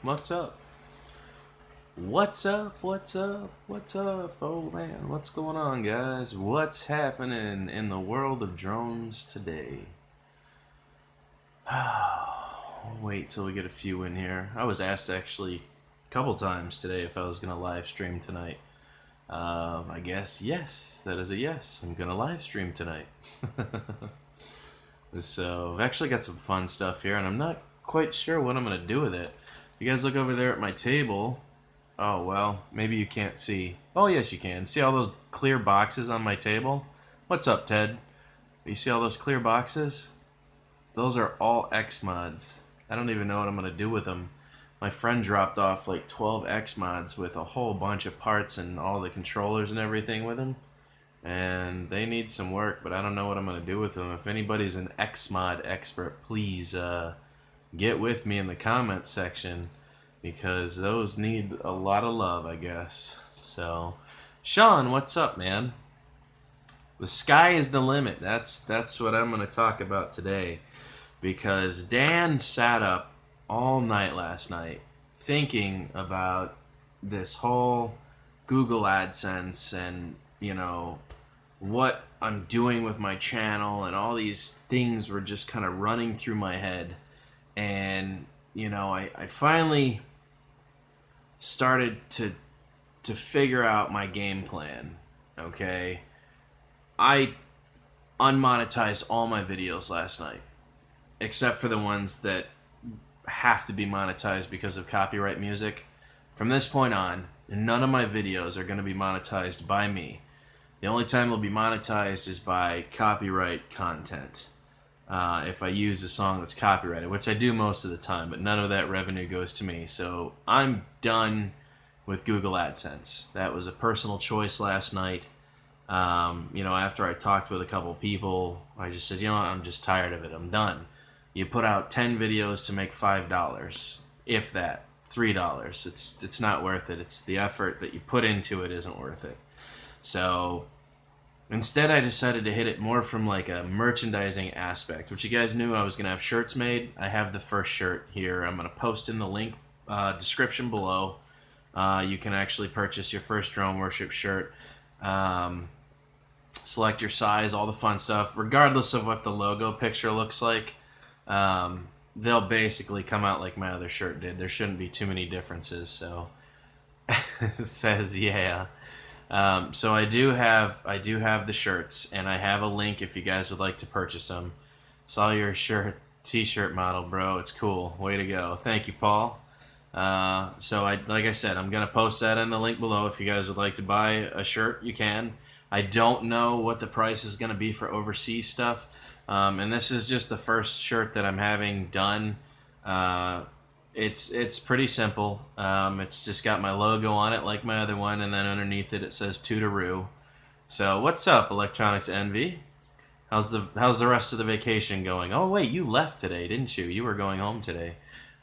What's up? What's up? What's up? What's up? Oh man, what's going on, guys? What's happening in the world of drones today? Wait till we get a few in here. I was asked actually a couple times today if I was going to live stream tonight. I guess yes, that is a yes. I'm going to live stream tonight. So I've actually got some fun stuff here, and I'm not quite sure what I'm going to do with it. If you guys look over there at my table, oh, well, maybe you can't see. Oh, yes, you can. See all those clear boxes on my table? What's up, Ted? You see all those clear boxes? Those are all X mods. I don't even know what I'm going to do with them. My friend dropped off like 12 X mods with a whole bunch of parts and all the controllers and everything with them. And they need some work, but I don't know what I'm going to do with them. If anybody's an X mod expert, please get with me in the comments section, because those need a lot of love, I guess. So, Sean, what's up, man? The sky is the limit. That's what I'm going to talk about today, because Dan sat up all night last night thinking about this whole Google AdSense and, what I'm doing with my channel, and all these things were just kind of running through my head. And, I finally started to figure out my game plan. Okay, I unmonetized all my videos last night, except for the ones that have to be monetized because of copyright music. From this point on, none of my videos are going to be monetized by me. The only time they'll be monetized is by copyright content. If I use a song that's copyrighted, which I do most of the time, but none of that revenue goes to me. So I'm done with Google AdSense. That was a personal choice last night. After I talked with a couple people, I just said, I'm just tired of it. I'm done. You put out 10 videos to make $5, if that, $3. It's not worth it. It's the effort that you put into it isn't worth it. So instead, I decided to hit it more from like a merchandising aspect, which you guys knew I was going to have shirts made. I have the first shirt here. I'm going to post in the link description below. You can actually purchase your first Drone Worship shirt. Select your size, all the fun stuff. Regardless of what the logo picture looks like, they'll basically come out like my other shirt did. There shouldn't be too many differences. So it says, yeah. So I do have the shirts, and I have a link if you guys would like to purchase them. Saw your t-shirt model, bro. It's cool. Way to go. Thank you, Paul. Like I said, I'm gonna post that in the link below. If you guys would like to buy a shirt, you can. I don't know what the price is gonna be for overseas stuff, and this is just the first shirt that I'm having done. It's pretty simple. It's just got my logo on it like my other one, and then underneath it says Tootaroo. So what's up, Electronics Envy? How's the rest of the vacation going? Oh wait, you left today, didn't you? You were going home today,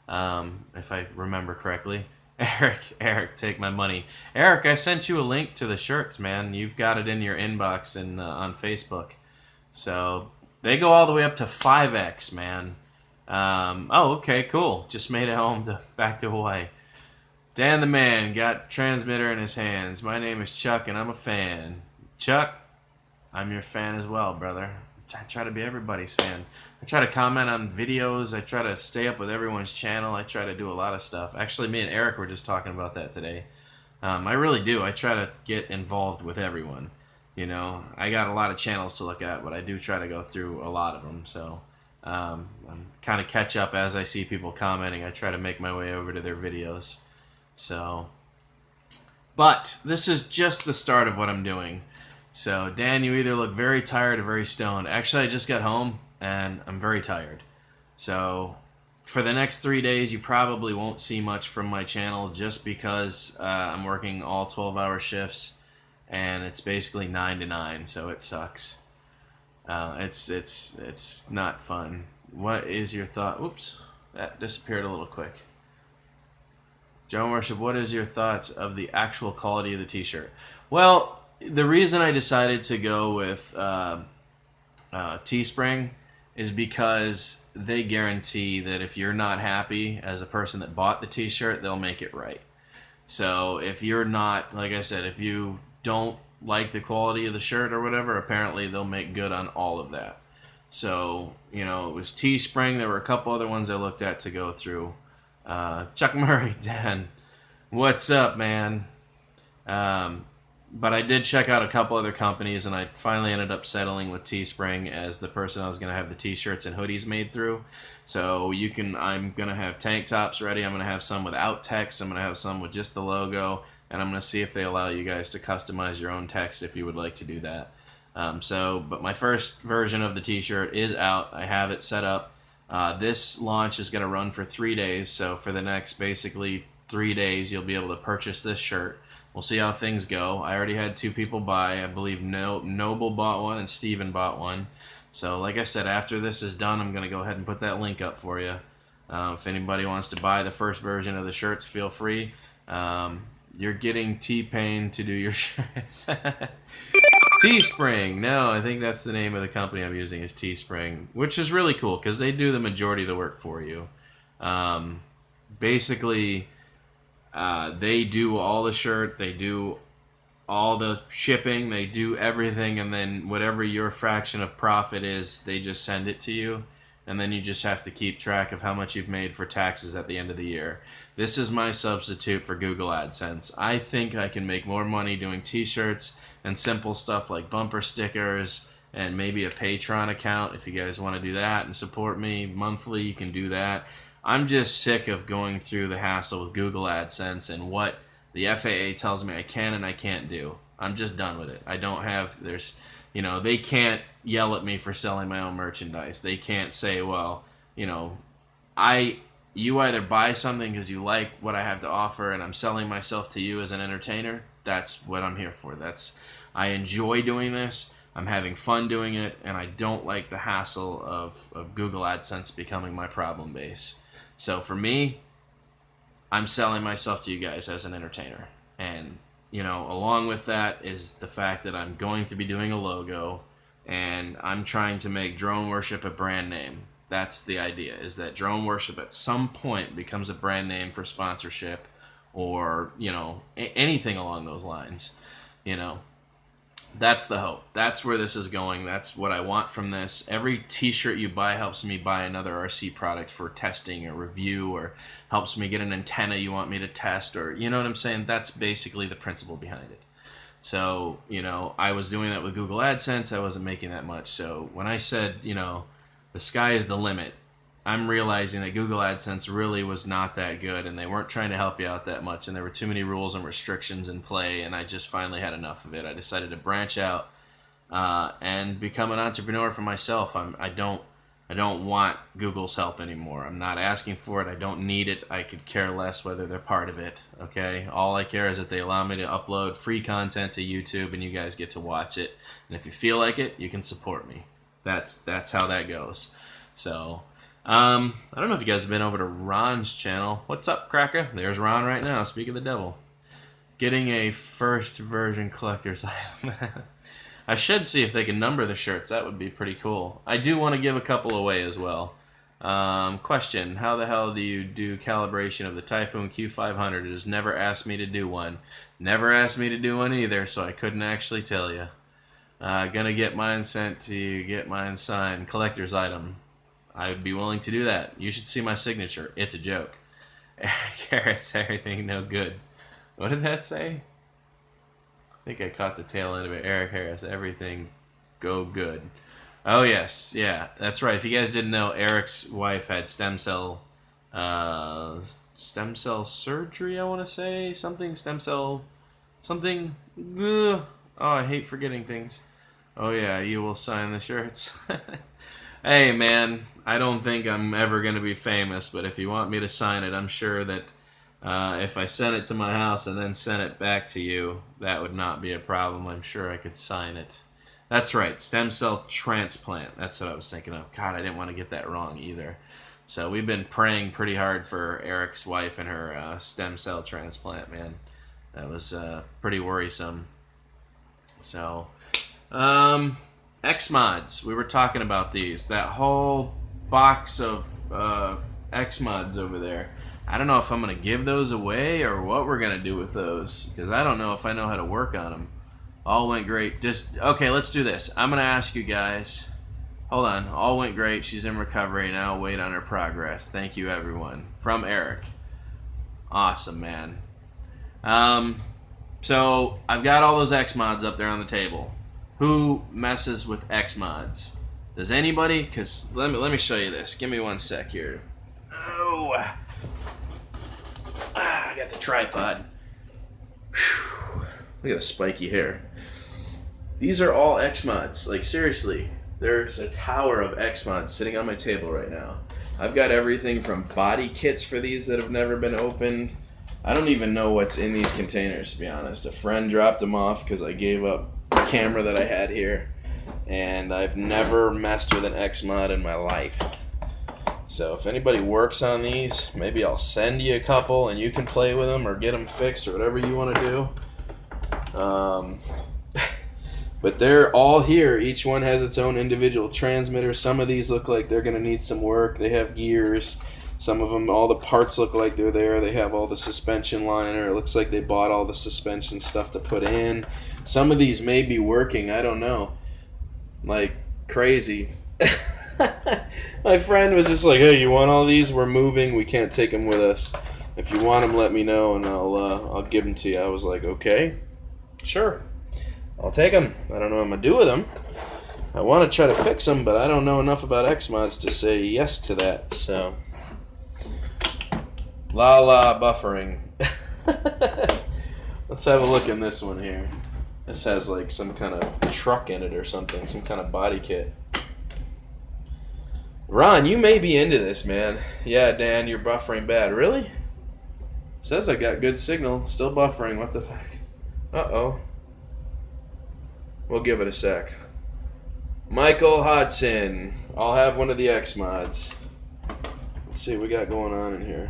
if I remember correctly. Eric, take my money. Eric, I sent you a link to the shirts, man. You've got it in your inbox and on Facebook. So they go all the way up to 5X, man. Okay, cool. Just made it home back to Hawaii. Dan the man got transmitter in his hands. My name is Chuck, and I'm a fan. Chuck, I'm your fan as well, brother. I try to be everybody's fan. I try to comment on videos. I try to stay up with everyone's channel. I try to do a lot of stuff. Actually, me and Eric were just talking about that today. I really do. I try to get involved with everyone. I got a lot of channels to look at, but I do try to go through a lot of them. So I'm kind of catch up as I see people commenting. I try to make my way over to their videos. So, but this is just the start of what I'm doing. So, Dan, you either look very tired or very stoned. Actually, I just got home, and I'm very tired. So, for the next 3 days, you probably won't see much from my channel, just because I'm working all 12-hour shifts, and it's basically 9 to 9, so it sucks. It's not fun. What is your thought? Oops, that disappeared a little quick. Drone Worship, what is your thoughts of the actual quality of the t-shirt? Well, the reason I decided to go with Teespring is because they guarantee that if you're not happy as a person that bought the t-shirt, they'll make it right. So if you're not, like I said, if you don't like the quality of the shirt or whatever, apparently they'll make good on all of that. So, you know, it was Teespring. There were a couple other ones I looked at to go through. Chuck Murray, Dan, what's up, man? Um, but I did check out a couple other companies, and I finally ended up settling with Teespring as the person I was going to have the t-shirts and hoodies made through. So I'm going to have tank tops ready. I'm going to have some without text. I'm going to have some with just the logo, and I'm going to see if they allow you guys to customize your own text if you would like to do that. But my first version of the t-shirt is out. I have it set up. This launch is going to run for 3 days, so for the next basically 3 days, you'll be able to purchase this shirt. We'll see how things go. I already had 2 people buy. I believe Noble bought one and Steven bought one. So like I said, after this is done, I'm going to go ahead and put that link up for you. If anybody wants to buy the first version of the shirts, feel free. You're getting T-Pain to do your shirts. Teespring. No, I think that's the name of the company I'm using is Teespring, which is really cool because they do the majority of the work for you. Basically, they do all the shirt, they do all the shipping, they do everything, and then whatever your fraction of profit is, they just send it to you, and then you just have to keep track of how much you've made for taxes at the end of the year. This is my substitute for Google AdSense. I think I can make more money doing t-shirts and simple stuff like bumper stickers and maybe a Patreon account if you guys want to do that and support me monthly, you can do that. I'm just sick of going through the hassle with Google AdSense and what the FAA tells me I can and I can't do. I'm just done with it. I don't have, they can't yell at me for selling my own merchandise. They can't say, well, you either buy something because you like what I have to offer and I'm selling myself to you as an entertainer. That's what I'm here for. I enjoy doing this. I'm having fun doing it, and I don't like the hassle of Google AdSense becoming my problem base. So for me, I'm selling myself to you guys as an entertainer. And, along with that is the fact that I'm going to be doing a logo, and I'm trying to make Drone Worship a brand name. That's the idea, is that Drone Worship at some point becomes a brand name for sponsorship or, anything along those lines. That's the hope. That's where this is going. That's what I want from this. Every t-shirt you buy helps me buy another RC product for testing or review, or helps me get an antenna you want me to test, or you know what I'm saying? That's basically the principle behind it. So, I was doing that with Google AdSense. I wasn't making that much. So when I said, the sky is the limit, I'm realizing that Google AdSense really was not that good, and they weren't trying to help you out that much, and there were too many rules and restrictions in play, and I just finally had enough of it. I decided to branch out and become an entrepreneur for myself. I don't want Google's help anymore. I'm not asking for it. I don't need it. I could care less whether they're part of it. Okay, all I care is that they allow me to upload free content to YouTube, and you guys get to watch it. And if you feel like it, you can support me. That's how that goes. So. I don't know if you guys have been over to Ron's channel. What's up, Cracker? There's Ron right now. Speak of the devil. Getting a first version collector's item. I should see if they can number the shirts. That would be pretty cool. I do want to give a couple away as well. Question. How the hell do you do calibration of the Typhoon Q500? It has never asked me to do one. Never asked me to do one either, so I couldn't actually tell you. Gonna get mine sent to you. Get mine signed. Collector's item. I would be willing to do that. You should see my signature. It's a joke. Eric Harris, everything no good. What did that say? I think I caught the tail end of it. Eric Harris, everything go good. Oh, yes. Yeah, that's right. If you guys didn't know, Eric's wife had stem cell surgery, I want to say. Something. Ugh. Oh, I hate forgetting things. Oh, yeah, you will sign the shirts. Hey, man, I don't think I'm ever going to be famous, but if you want me to sign it, I'm sure that if I sent it to my house and then sent it back to you, that would not be a problem. I'm sure I could sign it. That's right, stem cell transplant. That's what I was thinking of. God, I didn't want to get that wrong either. So we've been praying pretty hard for Eric's wife and her stem cell transplant, man. That was pretty worrisome. So, Xmods. We were talking about these. That whole box of Xmods over there. I don't know if I'm going to give those away or what we're going to do with those, because I don't know if I know how to work on them. All went great. Okay, let's do this. I'm going to ask you guys. Hold on. All went great. She's in recovery now. Wait on her progress. Thank you, everyone. From Eric. Awesome, man. So I've got all those Xmods up there on the table. Who messes with Xmods? Does anybody? Because let me show you this. Give me one sec here. Oh, I got the tripod. Whew. Look at the spiky hair. These are all Xmods. Like, seriously, there's a tower of Xmods sitting on my table right now. I've got everything from body kits for these that have never been opened. I don't even know what's in these containers, to be honest. A friend dropped them off because I gave up the camera that I had here. And I've never messed with an Xmod in my life. So if anybody works on these, maybe I'll send you a couple and you can play with them or get them fixed or whatever you want to do. But they're all here. Each one has its own individual transmitter. Some of these look like they're going to need some work. They have gears. Some of them, all the parts look like they're there. They have all the suspension liner. It looks like they bought all the suspension stuff to put in. Some of these may be working. I don't know. Like, crazy. My friend was just like, hey, you want all these? We're moving. We can't take them with us. If you want them, let me know, and I'll give them to you. I was like, okay, sure. I'll take them. I don't know what I'm going to do with them. I want to try to fix them, but I don't know enough about Xmods to say yes to that. So, la buffering. Let's have a look in this one here. This has like some kind of truck in it or something, some kind of body kit. Ron, you may be into this, man. Yeah, Dan, you're buffering bad. Really? Says I got good signal. Still buffering. What the fuck? Uh-oh. We'll give it a sec. Michael Hodson. I'll have one of the Xmods. Let's see what we got going on in here.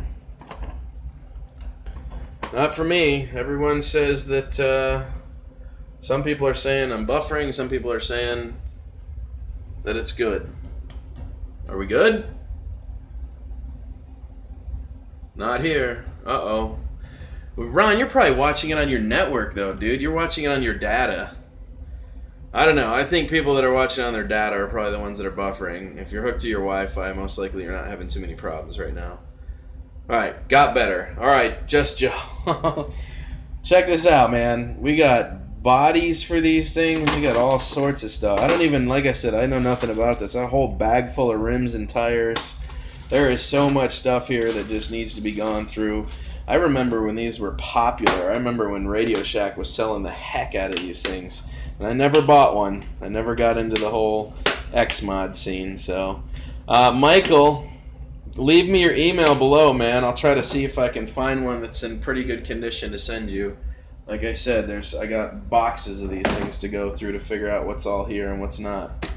Not for me. Everyone says that some people are saying I'm buffering. Some people are saying that it's good. Are we good? Not here. Uh-oh. Ron, you're probably watching it on your network, though, dude. You're watching it on your data. I don't know. I think people that are watching on their data are probably the ones that are buffering. If you're hooked to your Wi-Fi, most likely you're not having too many problems right now. All right, got better. All right, Just Joe. Check this out, man. We got bodies for these things. We got all sorts of stuff. I don't even, like I said, I know nothing about this. A whole bag full of rims and tires. There is so much stuff here that just needs to be gone through. I remember when these were popular. I remember when Radio Shack was selling the heck out of these things. And I never bought one. I never got into the whole Xmod scene. So, Michael, leave me your email below, man. I'll try to see if I can find one that's in pretty good condition to send you. Like I said, I got boxes of these things to go through to figure out what's all here and what's not.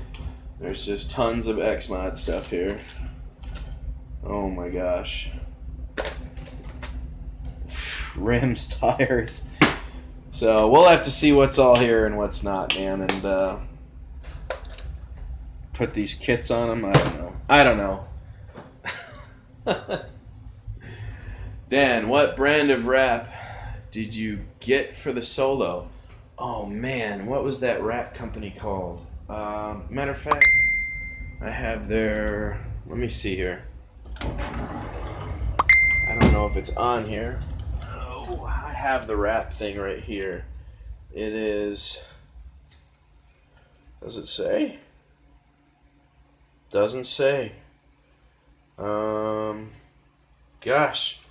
There's just tons of Xmod stuff here. Oh my gosh. Rims, tires. So we'll have to see what's all here and what's not, man, and put these kits on them. I don't know. Dan, what brand of wrap did you get for the Solo? Oh man, what was that wrap company called? Matter of fact, I have their. Let me see here. I don't know if it's on here. I have the wrap thing right here. It is. Does it say? Doesn't say. Gosh.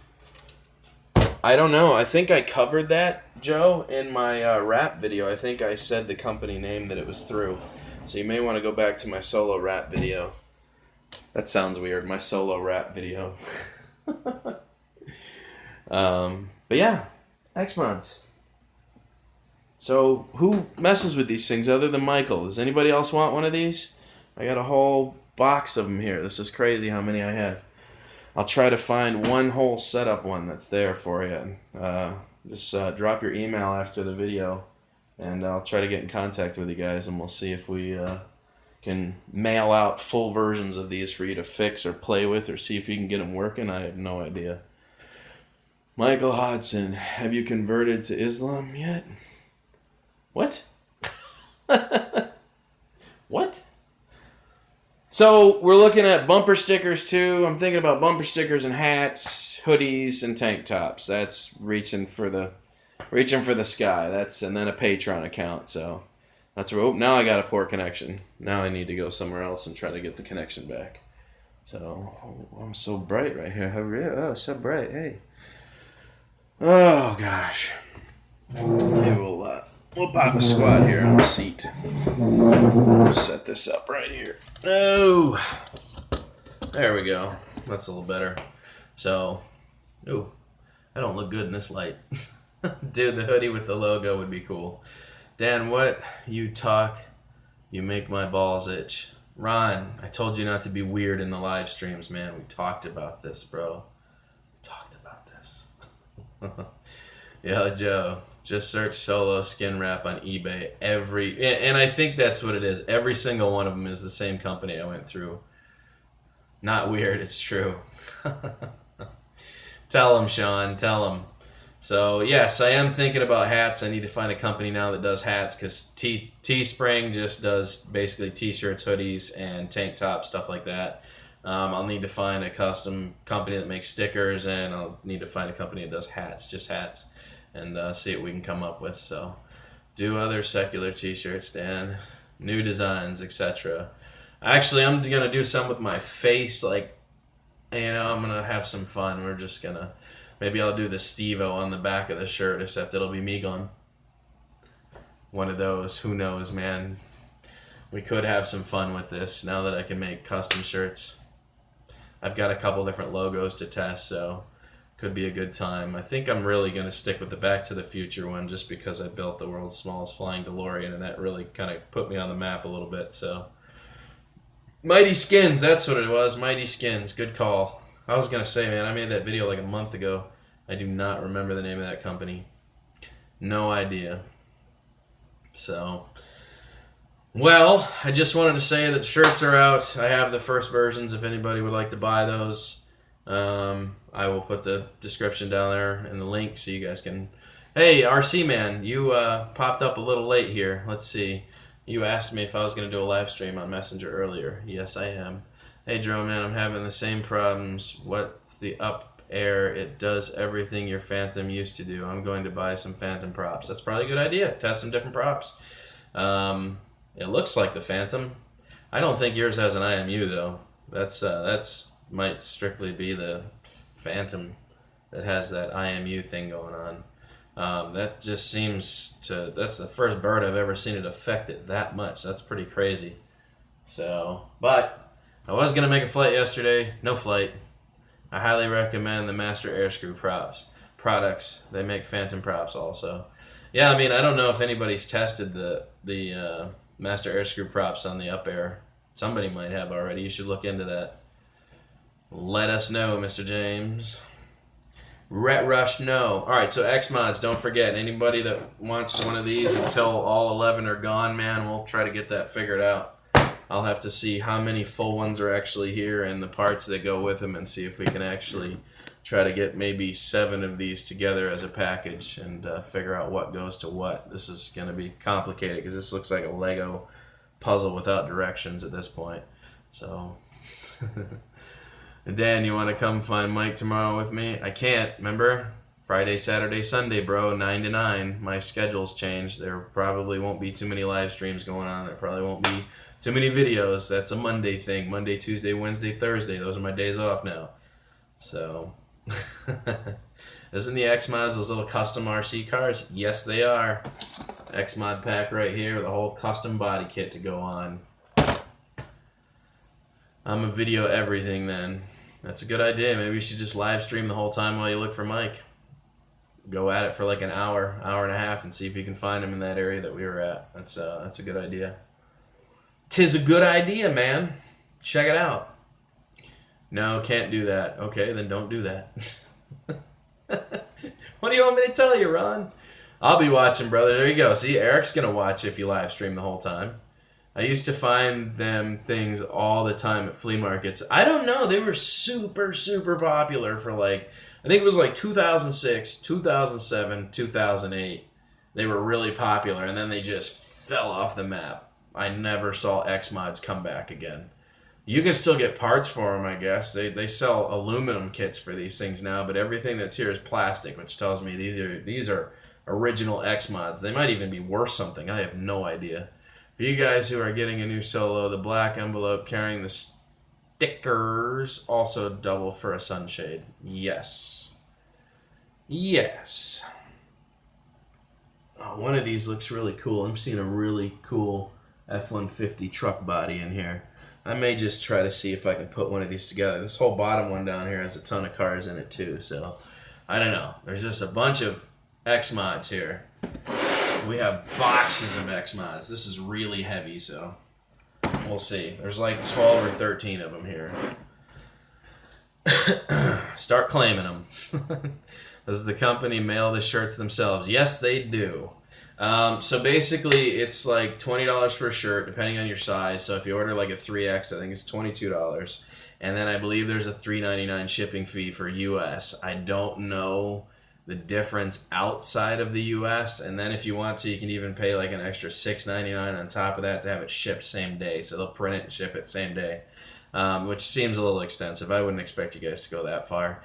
I don't know. I think I covered that, Joe, in my wrap video. I think I said the company name that it was through. So you may want to go back to my solo wrap video. That sounds weird. My solo wrap video. But yeah. Xmods. So, who messes with these things other than Michael? Does anybody else want one of these? I got a whole box of them here. This is crazy how many I have. I'll try to find one whole setup one that's there for you. Just drop your email after the video, and I'll try to get in contact with you guys, and we'll see if we can mail out full versions of these for you to fix or play with or see if you can get them working. I have no idea. Michael Hodson, have you converted to Islam yet? What? What? So we're looking at bumper stickers too. I'm thinking about bumper stickers and hats, hoodies, and tank tops. That's reaching for the sky. And then a Patreon account. So that's where. Oh, now I got a poor connection. Now I need to go somewhere else and try to get the connection back. So I'm so bright right here. Oh, so bright. Hey. Oh gosh. Maybe we'll pop a squat here on the seat. Set this up right here. Oh, there we go. That's a little better. So, ooh, I don't look good in this light. Dude, the hoodie with the logo would be cool. Dan, what you talk, you make my balls itch. Ron, I told you not to be weird in the live streams, man. We talked about this, bro. We talked about this. Yo, Joe, just search Solo skin wrap on eBay. And I think that's what it is. Every single one of them is the same company I went through. Not weird, it's true. Tell him, Sean, tell him. So, yes, I am thinking about hats. I need to find a company now that does hats because Teespring just does basically t-shirts, hoodies, and tank tops, stuff like that. I'll need to find a custom company that makes stickers, and I'll need to find a company that does hats, just hats, and see what we can come up with. So, do other secular t-shirts, Dan, new designs, etc. Actually, I'm going to do some with my face, I'm going to have some fun. We're just going to... Maybe I'll do the Steve-O on the back of the shirt, except it'll be me gone. One of those. Who knows, man? We could have some fun with this now that I can make custom shirts. I've got a couple different logos to test, so could be a good time. I think I'm really going to stick with the Back to the Future one just because I built the world's smallest flying DeLorean, and that really kind of put me on the map a little bit. So, Mighty Skins, that's what it was. Mighty Skins, good call. I was going to say, man, I made that video like a month ago. I do not remember the name of that company. No idea. So, well, I just wanted to say that the shirts are out. I have the first versions if anybody would like to buy those. I will put the description down there and the link so you guys can... Hey, RC Man, you popped up a little late here. Let's see. You asked me if I was going to do a live stream on Messenger earlier. Yes, I am. Hey, Drone Man, I'm having the same problems. What's the up air? It does everything your Phantom used to do. I'm going to buy some Phantom props. That's probably a good idea. Test some different props. It looks like the Phantom. I don't think yours has an IMU, though. That's might strictly be the Phantom that has that IMU thing going on. That just seems to... That's the first bird I've ever seen it affect it that much. That's pretty crazy. So, but... I was going to make a flight yesterday. No flight. I highly recommend the Master Airscrew products. They make Phantom props also. Yeah, I mean, I don't know if anybody's tested the Master Airscrew props on the up air. Somebody might have already. You should look into that. Let us know, Mr. James. Ret Rush, no. Alright, so X-Mods, don't forget. Anybody that wants one of these until all 11 are gone, man, we'll try to get that figured out. I'll have to see how many full ones are actually here and the parts that go with them and see if we can actually try to get maybe 7 of these together as a package and figure out what goes to what. This is going to be complicated because this looks like a Lego puzzle without directions at this point. So, Dan, you want to come find Mike tomorrow with me? I can't, remember? Friday, Saturday, Sunday, bro, 9 to 9. My schedule's changed. There probably won't be too many live streams going on. There probably won't be too many videos. That's a Monday thing. Monday, Tuesday, Wednesday, Thursday. Those are my days off now. So, isn't the X-Mods those little custom RC cars? Yes, they are. X-Mod pack right here with a whole custom body kit to go on. I'm a video everything then. That's a good idea. Maybe you should just live stream the whole time while you look for Mike. Go at it for like an hour, hour and a half, and see if you can find him in that area that we were at. That's a good idea. 'Tis a good idea, man. Check it out. No, can't do that. Okay, then don't do that. What do you want me to tell you, Ron? I'll be watching, brother. There you go. See, Eric's going to watch if you live stream the whole time. I used to find them things all the time at flea markets. I don't know. They were super, super popular for like, I think it was like 2006, 2007, 2008. They were really popular, and then they just fell off the map. I never saw X Mods come back again. You can still get parts for them, I guess. They sell aluminum kits for these things now, but everything that's here is plastic, which tells me these are original X Mods. They might even be worth something. I have no idea. For you guys who are getting a new Solo, the black envelope carrying the stickers also double for a sunshade. Yes. Yes. Oh, one of these looks really cool. I'm seeing a really cool F-150 truck body in here. I may just try to see if I can put one of these together. This whole bottom one down here has a ton of cars in it too, so I don't know. There's just a bunch of X Mods here. We have boxes of X Mods. This is really heavy, so we'll see. There's like 12 or 13 of them here. Start claiming them. Does the company mail the shirts themselves? Yes, they do. So basically, it's like $20 per shirt, depending on your size. So if you order like a 3X, I think it's $22. And then I believe there's a $3.99 shipping fee for US. I don't know the difference outside of the US. And then if you want to, you can even pay like an extra $6.99 on top of that to have it shipped same day. So they'll print it and ship it same day. Which seems a little extensive. I wouldn't expect you guys to go that far.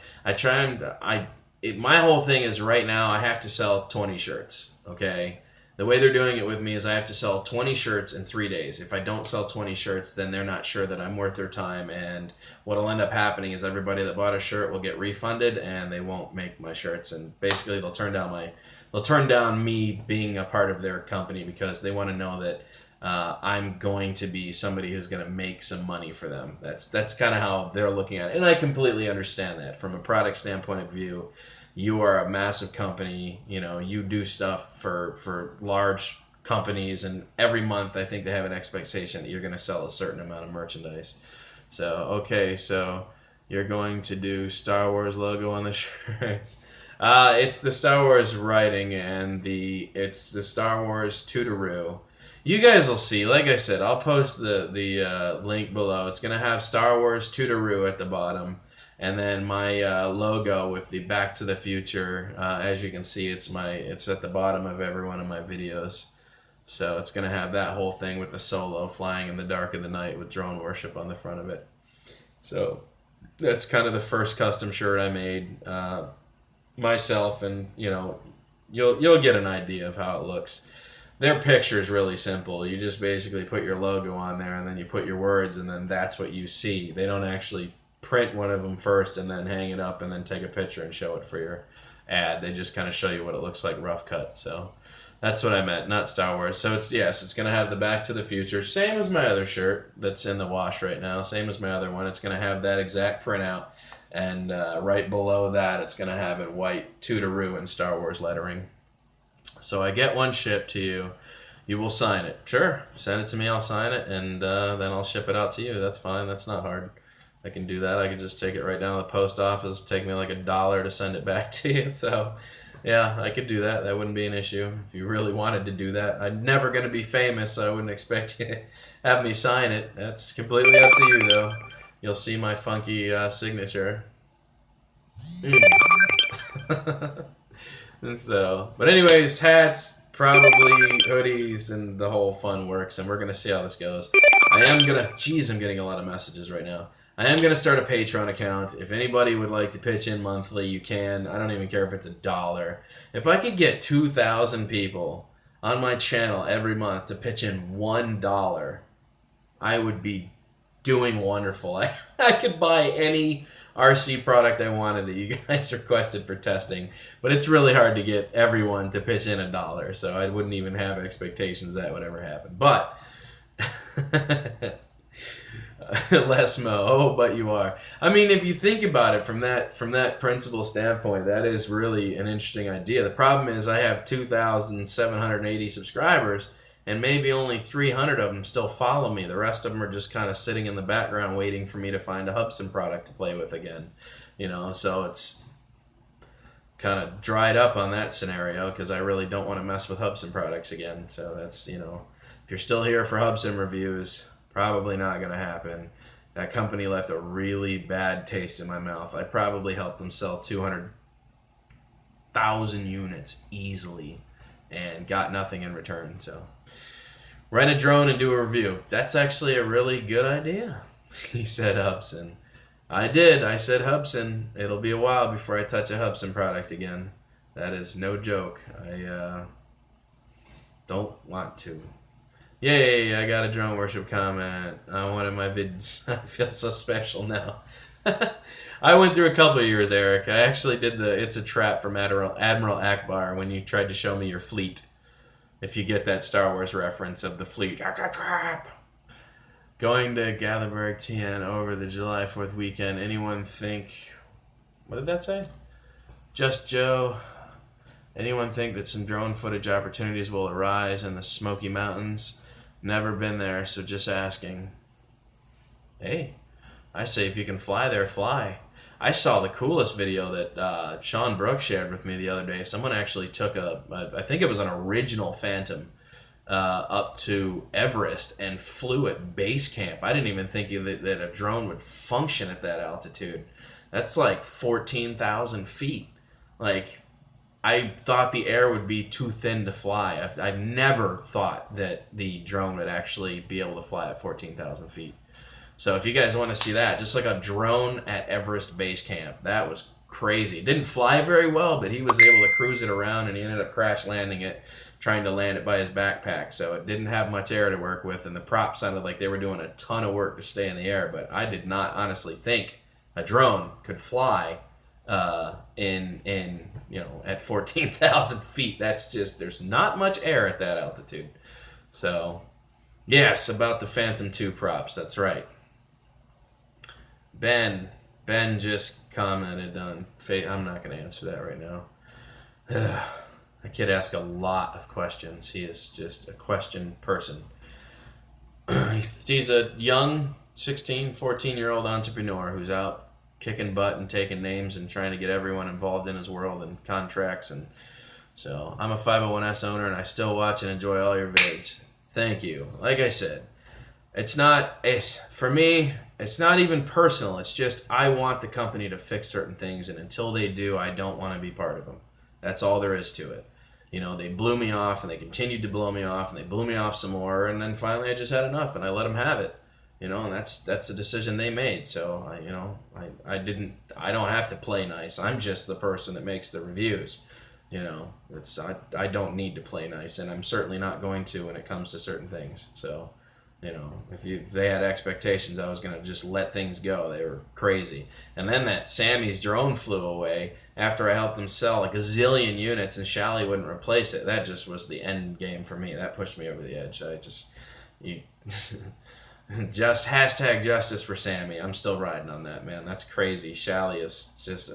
My whole thing is right now I have to sell 20 shirts, okay? The way they're doing it with me is I have to sell 20 shirts in 3 days. If I don't sell 20 shirts, then they're not sure that I'm worth their time, and what'll end up happening is everybody that bought a shirt will get refunded, and they won't make my shirts, and basically they'll turn down me being a part of their company because they want to know that I'm going to be somebody who's going to make some money for them. That's kind of how they're looking at it. And I completely understand that. From a product standpoint of view, you are a massive company. You do stuff for large companies, and every month I think they have an expectation that you're going to sell a certain amount of merchandise. So you're going to do Star Wars logo on the shirts. It's the Star Wars writing, and it's the Star Wars Tootaroo. You guys will see. Like I said, I'll post the link below. It's going to have Star Wars Tootaroo at the bottom. And then my logo with the Back to the Future. As you can see, it's at the bottom of every one of my videos. So it's going to have that whole thing with the Solo flying in the dark of the night with drone worship on the front of it. So that's kind of the first custom shirt I made myself. And, you'll get an idea of how it looks. Their picture is really simple. You just basically put your logo on there, and then you put your words, and then that's what you see. They don't actually print one of them first and then hang it up and then take a picture and show it for your ad. They just kind of show you what it looks like rough cut. So that's what I meant, not Star Wars. So it's going to have the Back to the Future, same as my other shirt that's in the wash right now, same as my other one. It's going to have that exact printout, and right below that it's going to have it white Tootaroo and Star Wars lettering. So I get one shipped to you. You will sign it. Sure, send it to me, I'll sign it, and then I'll ship it out to you. That's fine, that's not hard. I can do that. I could just take it right down to the post office. It'll take me like $1 to send it back to you. So, yeah, I could do that. That wouldn't be an issue if you really wanted to do that. I'm never going to be famous, so I wouldn't expect you to have me sign it. That's completely up to you, though. You'll see my funky signature. And so, but anyways, hats, probably hoodies, and the whole fun works, and we're going to see how this goes. I'm getting a lot of messages right now. I am going to start a Patreon account. If anybody would like to pitch in monthly, you can. I don't even care if it's $1. If I could get 2,000 people on my channel every month to pitch in $1, I would be doing wonderful. I could buy any RC product I wanted that you guys requested for testing, but it's really hard to get everyone to pitch in $1, so I wouldn't even have expectations that would ever happen. But Les Mo, oh, but you are. I mean, if you think about it from that principle standpoint, that is really an interesting idea. The problem is I have 2,780 subscribers, and maybe only 300 of them still follow me. The rest of them are just kind of sitting in the background waiting for me to find a Hubsan product to play with again. So it's kind of dried up on that scenario because I really don't want to mess with Hubsan products again. So that's, you're still here for Hubsan reviews, probably not going to happen. That company left a really bad taste in my mouth. I probably helped them sell 200,000 units easily and got nothing in return. So rent a drone and do a review. That's actually a really good idea, he said Hubsan. I did. I said Hubsan. It'll be a while before I touch a Hubsan product again. That is no joke. I don't want to. Yay, I got a drone worship comment on one of my vids. I feel so special now. I went through a couple of years, Eric. I actually did the It's a Trap from Admiral Akbar when you tried to show me your fleet. If you get that Star Wars reference of the fleet. It's a trap! Going to Gatlinburg TN over the July 4th weekend. Anyone think... What did that say? Just Joe. Anyone think that some drone footage opportunities will arise in the Smoky Mountains? Never been there, so just asking. Hey, I say if you can fly there, fly. I saw the coolest video that Sean Brooks shared with me the other day. Someone actually took I think it was an original Phantom, up to Everest and flew at base camp. I didn't even think that a drone would function at that altitude. That's like 14,000 feet. Like, I thought the air would be too thin to fly. I've never thought that the drone would actually be able to fly at 14,000 feet. So if you guys want to see that, just like a drone at Everest Base Camp, that was crazy. It didn't fly very well, but he was able to cruise it around, and he ended up crash landing it, trying to land it by his backpack. So it didn't have much air to work with, and the prop sounded like they were doing a ton of work to stay in the air. But I did not honestly think a drone could fly at 14,000 feet. That's just, there's not much air at that altitude. So, yes, about the Phantom 2 props, that's right. Ben just commented on I'm not going to answer that right now. That kid asks a lot of questions. He is just a question person. He's a young 16, 14-year-old entrepreneur who's out kicking butt and taking names and trying to get everyone involved in his world and contracts. And so I'm a 501s owner, and I still watch and enjoy all your vids. Thank you. Like I said, for me, it's not even personal. It's just I want the company to fix certain things, and until they do, I don't want to be part of them. That's all there is to it. They blew me off, and they continued to blow me off, and they blew me off some more, and then finally I just had enough, and I let them have it. And that's the decision they made. So I don't have to play nice. I'm just the person that makes the reviews. I don't need to play nice, and I'm certainly not going to when it comes to certain things. So, if they had expectations, I was going to just let things go. They were crazy. And then that Sammy's drone flew away after I helped them sell like a zillion units, and Shally wouldn't replace it. That just was the end game for me. That pushed me over the edge. Just hashtag justice for Sammy. I'm still riding on that, man. That's crazy. Shally is just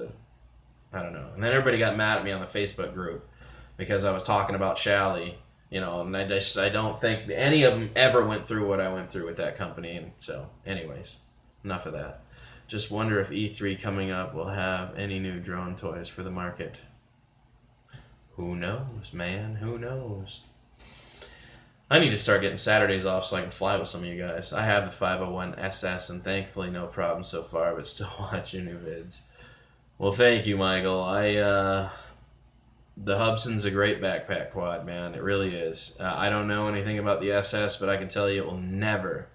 I don't know. And then everybody got mad at me on the Facebook group because I was talking about Shally, and I don't think any of them ever went through what I went through with that company. And so, anyways, enough of that. Just wonder if E3 coming up will have any new drone toys for the market. Who knows, man? Who knows? I need to start getting Saturdays off so I can fly with some of you guys. I have the 501 SS, and thankfully no problem so far, but still watch your new vids. Well, thank you, Michael. The Hubsan's a great backpack quad, man. It really is. I don't know anything about the SS, but I can tell you it will never,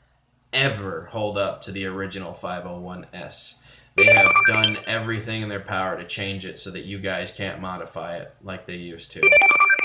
ever hold up to the original 501S. They have done everything in their power to change it so that you guys can't modify it like they used to.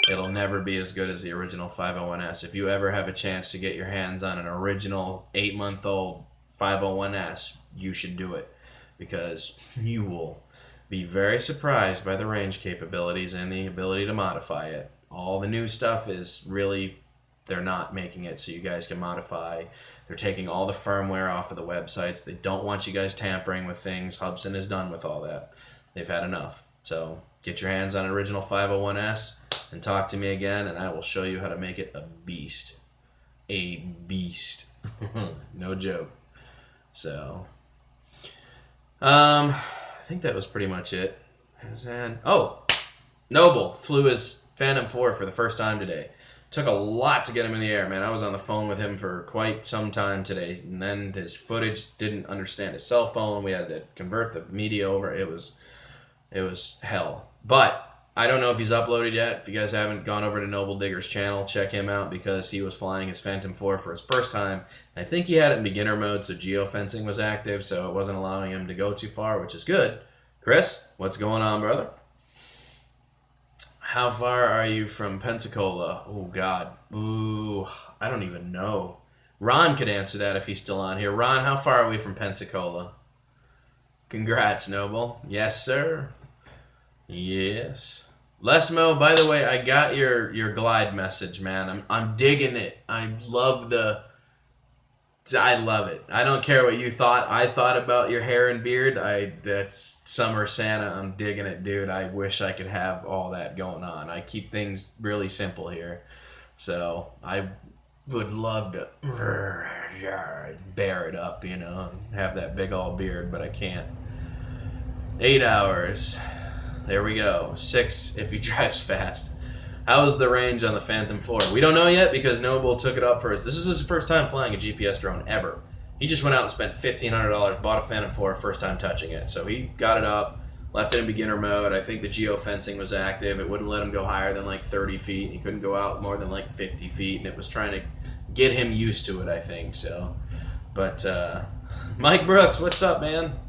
It'll never be as good as the original 501S. If you ever have a chance to get your hands on an original 8-month-old 501S, you should do it, because you will be very surprised by the range capabilities and the ability to modify it. All the new stuff is really, they're not making it so you guys can modify. They're taking all the firmware off of the websites. They don't want you guys tampering with things. Hubsan is done with all that. They've had enough. So get your hands on an original 501S and talk to me again, and I will show you how to make it a beast. A beast. No joke. So, I think that was pretty much it. Noble flew his Phantom 4 for the first time today. Took a lot to get him in the air, man. I was on the phone with him for quite some time today, and then his footage didn't understand his cell phone. We had to convert the media over. It was hell. But I don't know if he's uploaded yet. If you guys haven't gone over to Noble Digger's channel, check him out because he was flying his Phantom 4 for his first time. I think he had it in beginner mode, so geofencing was active, so it wasn't allowing him to go too far, which is good. Chris, what's going on, brother? How far are you from Pensacola? Oh, God. Ooh, I don't even know. Ron could answer that if he's still on here. Ron, how far are we from Pensacola? Congrats, Noble. Yes, sir. Yes. Lesmo, by the way, I got your glide message, man. I'm digging it. I love it. I don't care what you thought. I thought about your hair and beard. That's Summer Santa. I'm digging it, dude. I wish I could have all that going on. I keep things really simple here. So I would love to bear it up, and have that big old beard, but I can't. 8 hours. There we go. 6 if he drives fast. How was the range on the Phantom 4? We don't know yet because Noble took it up for us. This is his first time flying a GPS drone ever. He just went out and spent $1,500, bought a Phantom 4, first time touching it. So he got it up, left it in beginner mode. I think the geofencing was active. It wouldn't let him go higher than like 30 feet. He couldn't go out more than like 50 feet, and it was trying to get him used to it, I think. So, but Mike Brooks, what's up, man?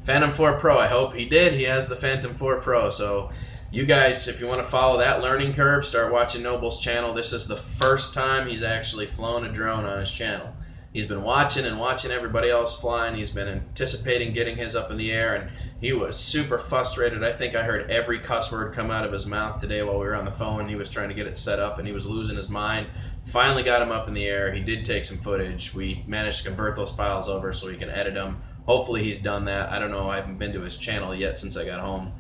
Phantom 4 Pro, I hope he did. He has the Phantom 4 Pro, so you guys, if you want to follow that learning curve, start watching Noble's channel. This is the first time he's actually flown a drone on his channel. He's been watching everybody else flying. He's been anticipating getting his up in the air, and he was super frustrated. I think I heard every cuss word come out of his mouth today while we were on the phone. He was trying to get it set up, and he was losing his mind. Finally got him up in the air. He did take some footage. We managed to convert those files over so he can edit them. Hopefully he's done that. I don't know. I haven't been to his channel yet since I got home.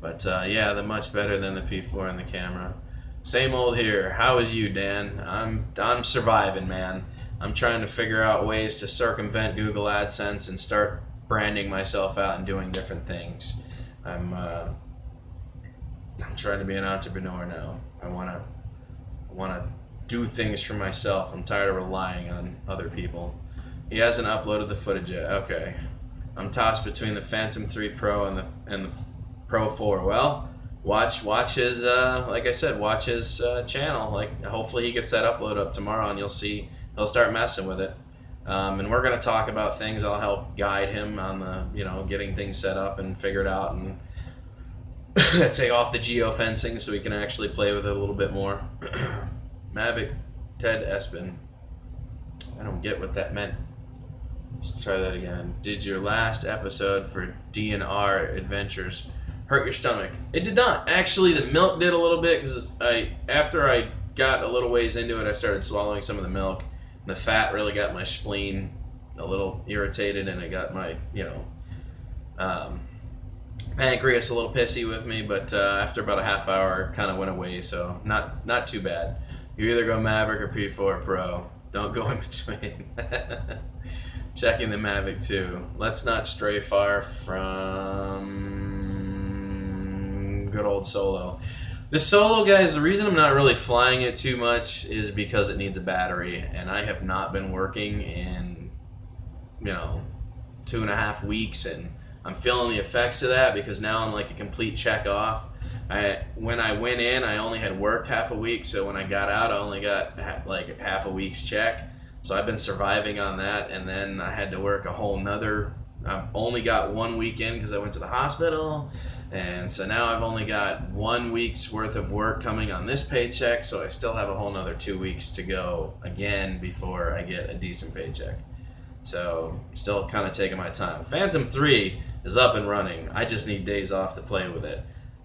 But yeah, they're much better than the P4 and the camera. Same old here. How is you, Dan? I'm surviving, man. I'm trying to figure out ways to circumvent Google AdSense and start branding myself out and doing different things. I'm trying to be an entrepreneur now. I wanna do things for myself. I'm tired of relying on other people. He hasn't uploaded the footage yet. Okay. I'm tossed between the Phantom 3 Pro and the Pro 4. Well, watch his like I said, watch his channel. Like, hopefully he gets that upload up tomorrow, and you'll see he'll start messing with it. And we're gonna talk about things. I'll help guide him on the getting things set up and figured out, and take off the geofencing so he can actually play with it a little bit more. Mavic Ted Espin. I don't get what that meant. Let's try that again. Did your last episode for DNR Adventures hurt your stomach? It did not. Actually, the milk did a little bit because after I got a little ways into it, I started swallowing some of the milk. The fat really got my spleen a little irritated, and it got my pancreas a little pissy with me. But after about a half hour, it kind of went away. So not too bad. You either go Mavic or P4 Pro. Don't go in between. Checking the Mavic 2. Let's not stray far from good old Solo. The Solo, guys, the reason I'm not really flying it too much is because it needs a battery, and I have not been working in 2.5 weeks, and I'm feeling the effects of that because now I'm like a complete check off. When I went in, I only had worked half a week, so when I got out, I only got like half a week's check. So I've been surviving on that, and then I had to work a whole nother. I've only got 1 weekend because I went to the hospital, and so now I've only got 1 week's worth of work coming on this paycheck, so I still have a whole nother 2 weeks to go again before I get a decent paycheck. So still kind of taking my time. Phantom 3 is up and running. I just need days off to play with it.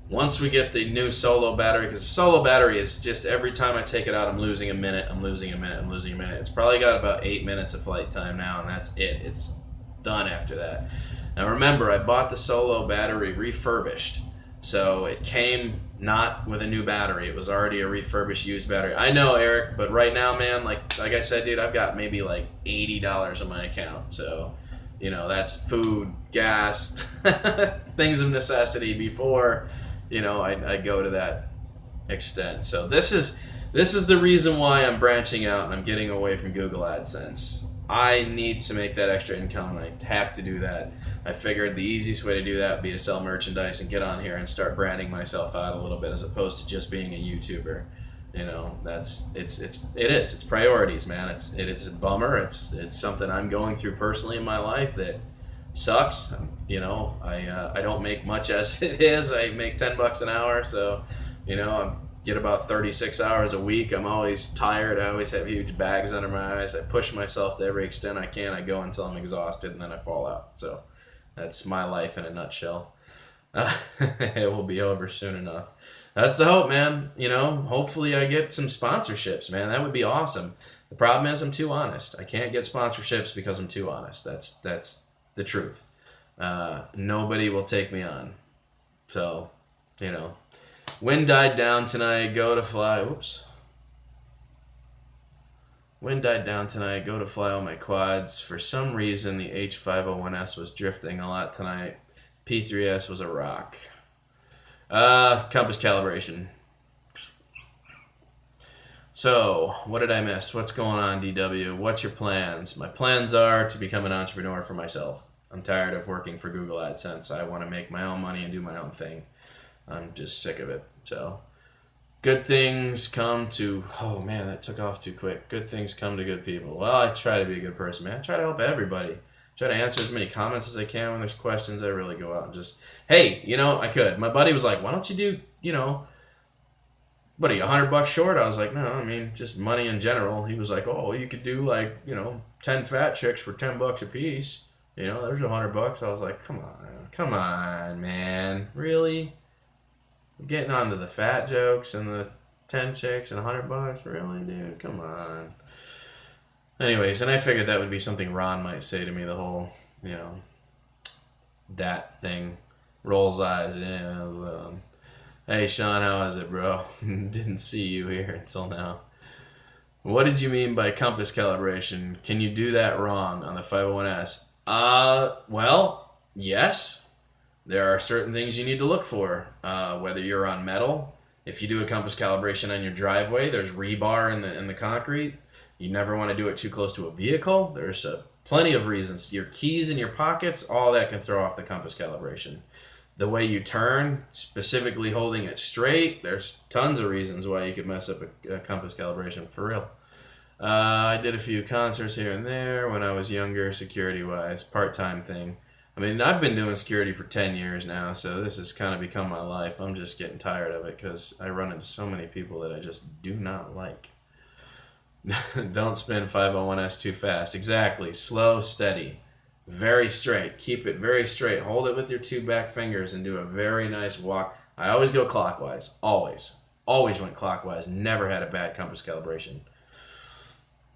Once we get the new Solo battery, because the Solo battery is just every time I take it out, I'm losing a minute, I'm losing a minute, I'm losing a minute. It's probably got about 8 minutes of flight time now, and that's it. It's done after that. Now remember, I bought the Solo battery refurbished, so it came not with a new battery. It was already a refurbished used battery. I know, Eric, but right now, man, like I said, dude, I've got maybe like $80 on my account, so that's food, gas, things of necessity before I go to that extent. So this is This is the reason why I'm branching out and I'm getting away from Google AdSense. I need to make that extra income, and I have to do that. I figured the easiest way to do that would be to sell merchandise and get on here and start branding myself out a little bit, as opposed to just being a YouTuber. You know, it's priorities, man. It is a bummer. It's something I'm going through personally in my life that sucks. You know, I don't make much as it is. I make $10 an hour, so you know I get about 36 hours a week. I'm always tired. I always have huge bags under my eyes. I push myself to every extent I can. I go until I'm exhausted, and then I fall out. So that's my life in a nutshell. It will be over soon enough. That's the hope, man. You know, hopefully I get some sponsorships, man. That would be awesome. The problem is I'm too honest. I can't get sponsorships because I'm too honest. That's the truth. Nobody will take me on. So, you know, wind died down tonight. Go to fly. Oops. Wind died down tonight. Go to fly on my quads. For some reason, the H501S was drifting a lot tonight. P3S was a rock. Compass calibration. So, what did I miss? What's going on, DW? What's your plans? My plans are to become an entrepreneur for myself. I'm tired of working for Google AdSense. I want to make my own money and do my own thing. I'm just sick of it. So, good things come to... Oh, man, that took off too quick. Good things come to good people. Well, I try to be a good person, man. I try to help everybody. Try to answer as many comments as I can. When there's questions, I really go out and just, hey, you know, I could. My buddy was like, why don't you do, you know, what are you, $100 short? I was like, no, I mean, just money in general. He was like, oh, you could do like, you know, 10 fat chicks for $10 a piece. You know, there's $100. I was like, come on, man. Really? Getting onto the fat jokes and the 10 chicks and $100? Really, dude? Come on. Anyways, and I figured that would be something Ron might say to me, the whole, you know, that thing. Rolls eyes, yeah. Hey, Sean, how is it, bro? Didn't see you here until now. What did you mean by compass calibration? Can you do that wrong on the 501S? Well, yes. There are certain things you need to look for. Whether you're on metal, if you do a compass calibration on your driveway, there's rebar in the concrete. You never want to do it too close to a vehicle. There's plenty of reasons. Your keys in your pockets, all that can throw off the compass calibration. The way you turn, specifically holding it straight, there's tons of reasons why you could mess up a compass calibration, for real. I did a few concerts here and there when I was younger, security-wise, part-time thing. I mean, I've been doing security for 10 years now, so this has kind of become my life. I'm just getting tired of it because I run into so many people that I just do not like. Don't spin 501S too fast. Exactly. Slow, steady. Very straight. Keep it very straight. Hold it with your two back fingers and do a very nice walk. I always go clockwise. Always. Always went clockwise. Never had a bad compass calibration.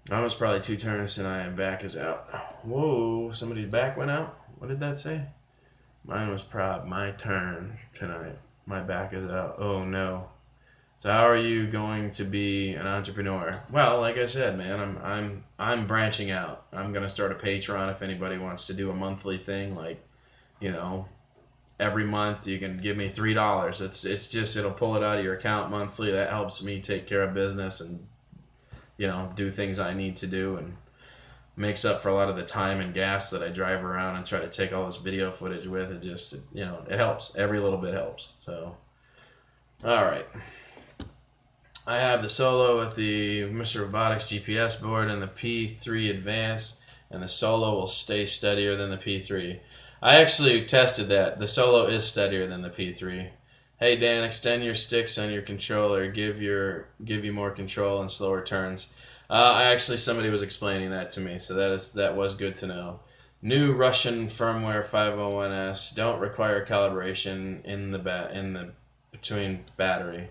I was probably 2 turns tonight and back is out. Whoa, somebody's back went out? What did that say? Mine was my turn tonight. My back is out. Oh no. So how are you going to be an entrepreneur? Well, like I said, man, I'm branching out. I'm gonna start a Patreon if anybody wants to do a monthly thing. Like, you know, every month you can give me $3. It's just it'll pull it out of your account monthly. That helps me take care of business and, you know, do things I need to do, and makes up for a lot of the time and gas that I drive around and try to take all this video footage with. It just, you know, it helps. Every little bit helps. So, all right. I have the Solo with the Mr. Robotics GPS board and the P3 Advanced, and the Solo will stay steadier than the P3. I actually tested that. The Solo is steadier than the P3. Hey Dan, extend your sticks on your controller. Give you more control and slower turns. Somebody was explaining that to me, so that was good to know. New Russian firmware 501S don't require calibration in the between battery.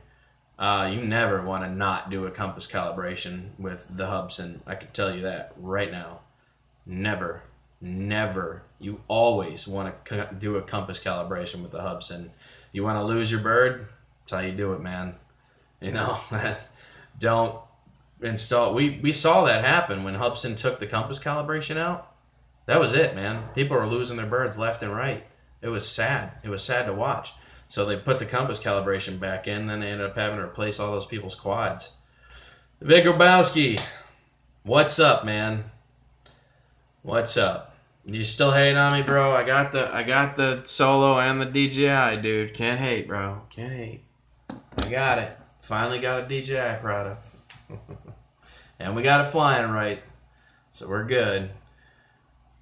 You never want to not do a compass calibration with the Hubsan. I can tell you that right now. Never. You always want to do a compass calibration with the Hubsan. You want to lose your bird? That's how you do it, man. You know, don't install. We saw that happen when Hubsan took the compass calibration out. That was it, man. People were losing their birds left and right. It was sad. It was sad to watch. So they put the compass calibration back in, and then they ended up having to replace all those people's quads. Vic Grabowski, what's up, man? What's up? You still hating on me, bro? I got the solo and the DJI, dude. Can't hate, bro. Can't hate. I got it. Finally got a DJI product. And we got it flying right. So we're good.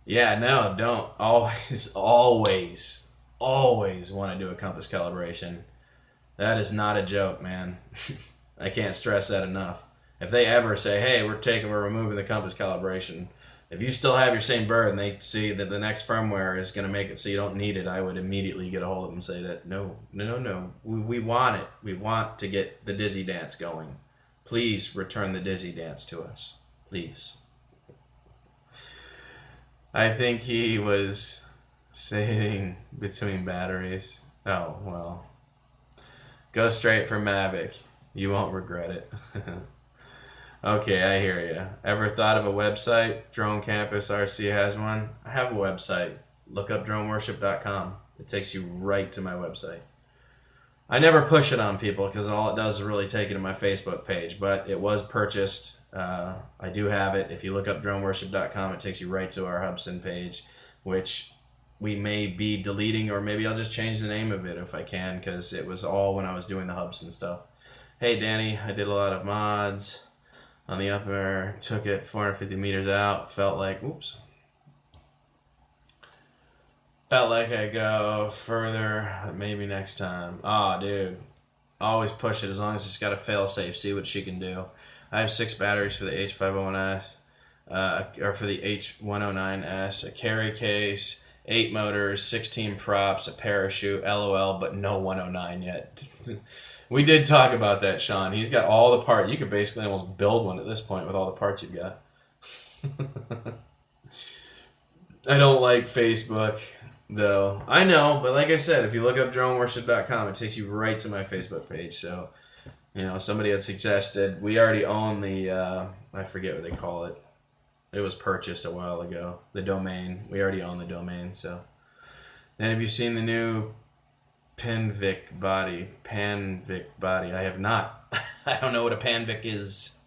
Yeah, no, don't. Always want to do a compass calibration. That is not a joke, man. I can't stress that enough. If they ever say, hey, we're removing the compass calibration, if you still have your same bird and they see that the next firmware is going to make it so you don't need it, I would immediately get a hold of them and say that, no. We want it. We want to get the Dizzy Dance going. Please return the Dizzy Dance to us. Please. I think he was sitting between batteries. Oh, well. Go straight for Mavic. You won't regret it. Okay, I hear you. Ever thought of a website? Drone Campus RC has one. I have a website. Look up droneworship.com. It takes you right to my website. I never push it on people because all it does is really take you to my Facebook page, but it was purchased. I do have it. If you look up droneworship.com, it takes you right to our Hubson page, which we may be deleting, or maybe I'll just change the name of it if I can, because it was all when I was doing the Hubson stuff. Hey, Danny, I did a lot of mods on the upper, took it 450 meters out, felt like I go further, maybe next time. Oh, dude, always push it as long as it's got a fail safe, see what she can do. I have 6 batteries for the H501S, or for the H109S, a carry case, 8 motors, 16 props, a parachute, LOL, but no 109 yet. We did talk about that, Sean. He's got all the parts. You could basically almost build one at this point with all the parts you've got. I don't like Facebook, though. I know, but like I said, if you look up droneworship.com, it takes you right to my Facebook page. So, somebody had suggested, we already own the, I forget what they call it. It was purchased a while ago. The domain. We already own the domain, so. Then have you seen the new Panvic body? I have not. I don't know what a Panvic is.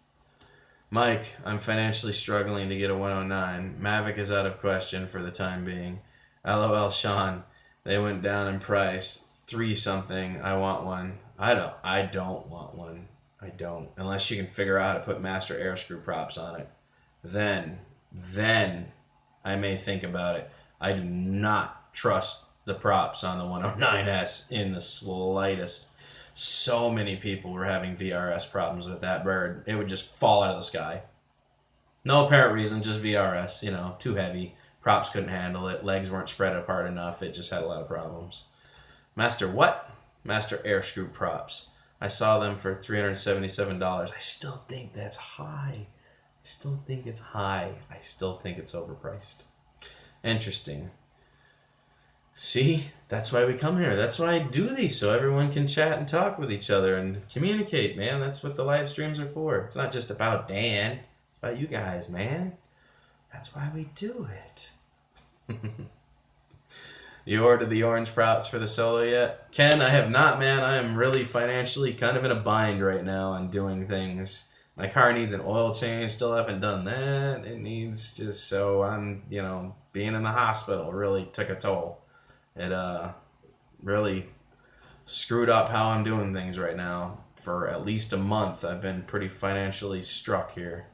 Mike, I'm financially struggling to get a 109. Mavic is out of question for the time being. LOL, Sean. They went down in price. 3 something. I want one. I don't want one. I don't. Unless you can figure out how to put master air screw props on it. Then I may think about it. I do not trust the props on the 109S in the slightest. So many people were having VRS problems with that bird. It would just fall out of the sky. No apparent reason, just VRS, too heavy. Props couldn't handle it. Legs weren't spread apart enough. It just had a lot of problems. Master what? Master air screw props. I saw them for $377. I still think that's high. I still think it's high. I still think it's overpriced. Interesting. See, that's why we come here. That's why I do these, so everyone can chat and talk with each other and communicate, man. That's what the live streams are for. It's not just about Dan. It's about you guys, man. That's why we do it. You ordered the orange props for the solo yet? Ken, I have not, man. I am really financially kind of in a bind right now on doing things. My car needs an oil change. Still haven't done that. It needs just so I'm, being in the hospital really took a toll. It really screwed up how I'm doing things right now. For at least a month, I've been pretty financially struck here.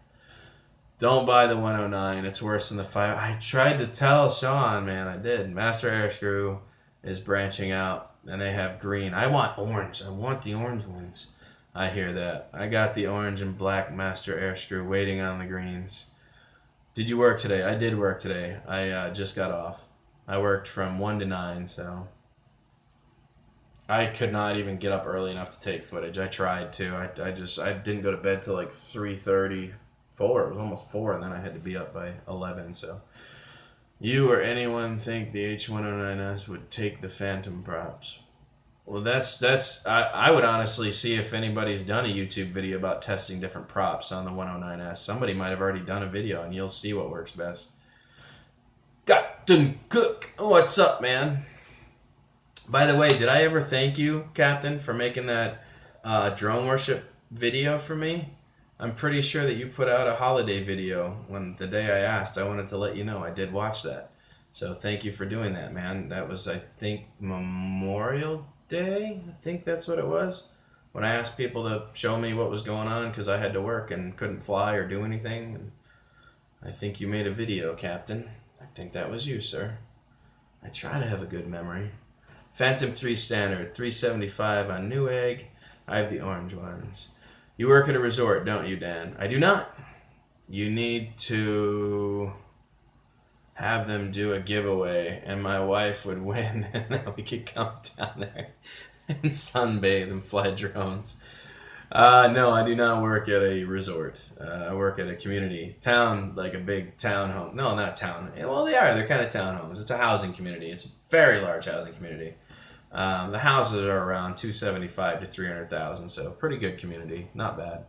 Don't buy the 109. It's worse than the 5. I tried to tell Sean, man. I did. Master Air Screw is branching out, and they have green. I want orange. I want the orange ones. I hear that. I got the orange and black Master Air Screw waiting on the greens. Did you work today? I did work today. I just got off. I worked from 1 to 9, so I could not even get up early enough to take footage. I tried to. I didn't go to bed till like 3:30, 4. It was almost 4, and then I had to be up by 11. So, you or anyone think the H109S would take the Phantom props? Well, that's. I would honestly see if anybody's done a YouTube video about testing different props on the 109S. Somebody might have already done a video, and you'll see what works best. Captain Cook, what's up, man? By the way, did I ever thank you, Captain, for making that drone worship video for me? I'm pretty sure that you put out a holiday video when the day I asked. I wanted to let you know I did watch that. So thank you for doing that, man. That was, I think, Memorial Day. I think that's what it was. When I asked people to show me what was going on because I had to work and couldn't fly or do anything. And I think you made a video, Captain. I think that was you, sir. I try to have a good memory. Phantom 3 Standard, 375 on Newegg. I have the orange ones. You work at a resort, don't you, Dan? I do not. You need to have them do a giveaway, and my wife would win, and then we could come down there and sunbathe and fly drones. No, I do not work at a resort. I work at a community town, like a big town home. No, not town. Well, they are. They're kind of townhomes. It's a housing community. It's a very large housing community. The houses are around 275 to 300,000, so pretty good community. Not bad.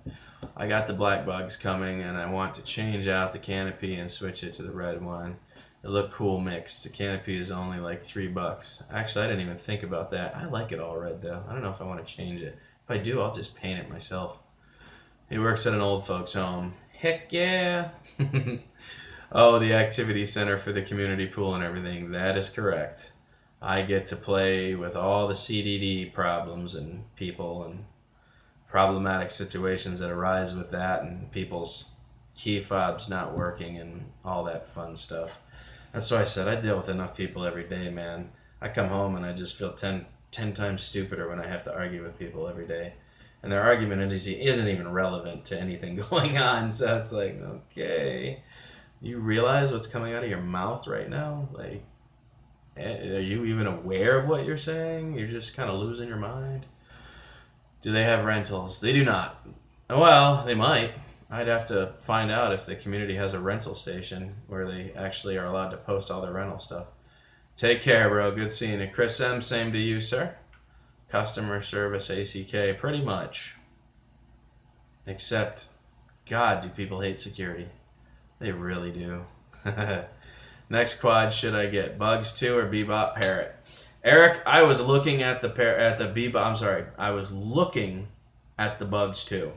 I got the black bugs coming, and I want to change out the canopy and switch it to the red one. It looked cool mixed. The canopy is only like $3. Actually, I didn't even think about that. I like it all red though. I don't know if I want to change it. If I do, I'll just paint it myself. He works at an old folks home. Heck yeah! Oh, the activity center for the community pool and everything. That is correct. I get to play with all the CDD problems and people and problematic situations that arise with that and people's key fobs not working and all that fun stuff. That's why I said I deal with enough people every day, man. I come home and I just feel 10 times stupider when I have to argue with people every day. And their argument isn't even relevant to anything going on. So it's like, okay, you realize what's coming out of your mouth right now? Like, are you even aware of what you're saying? You're just kind of losing your mind. Do they have rentals? They do not. Well, they might. I'd have to find out if the community has a rental station where they actually are allowed to post all their rental stuff. Take care, bro. Good seeing you. Chris M., same to you, sir. Customer service ACK, pretty much. Except, God, do people hate security? They really do. Next quad should I get? Bugs 2 or Bebop Parrot? Eric, I was looking at the Bebop. I'm sorry. I was looking at the Bugs 2.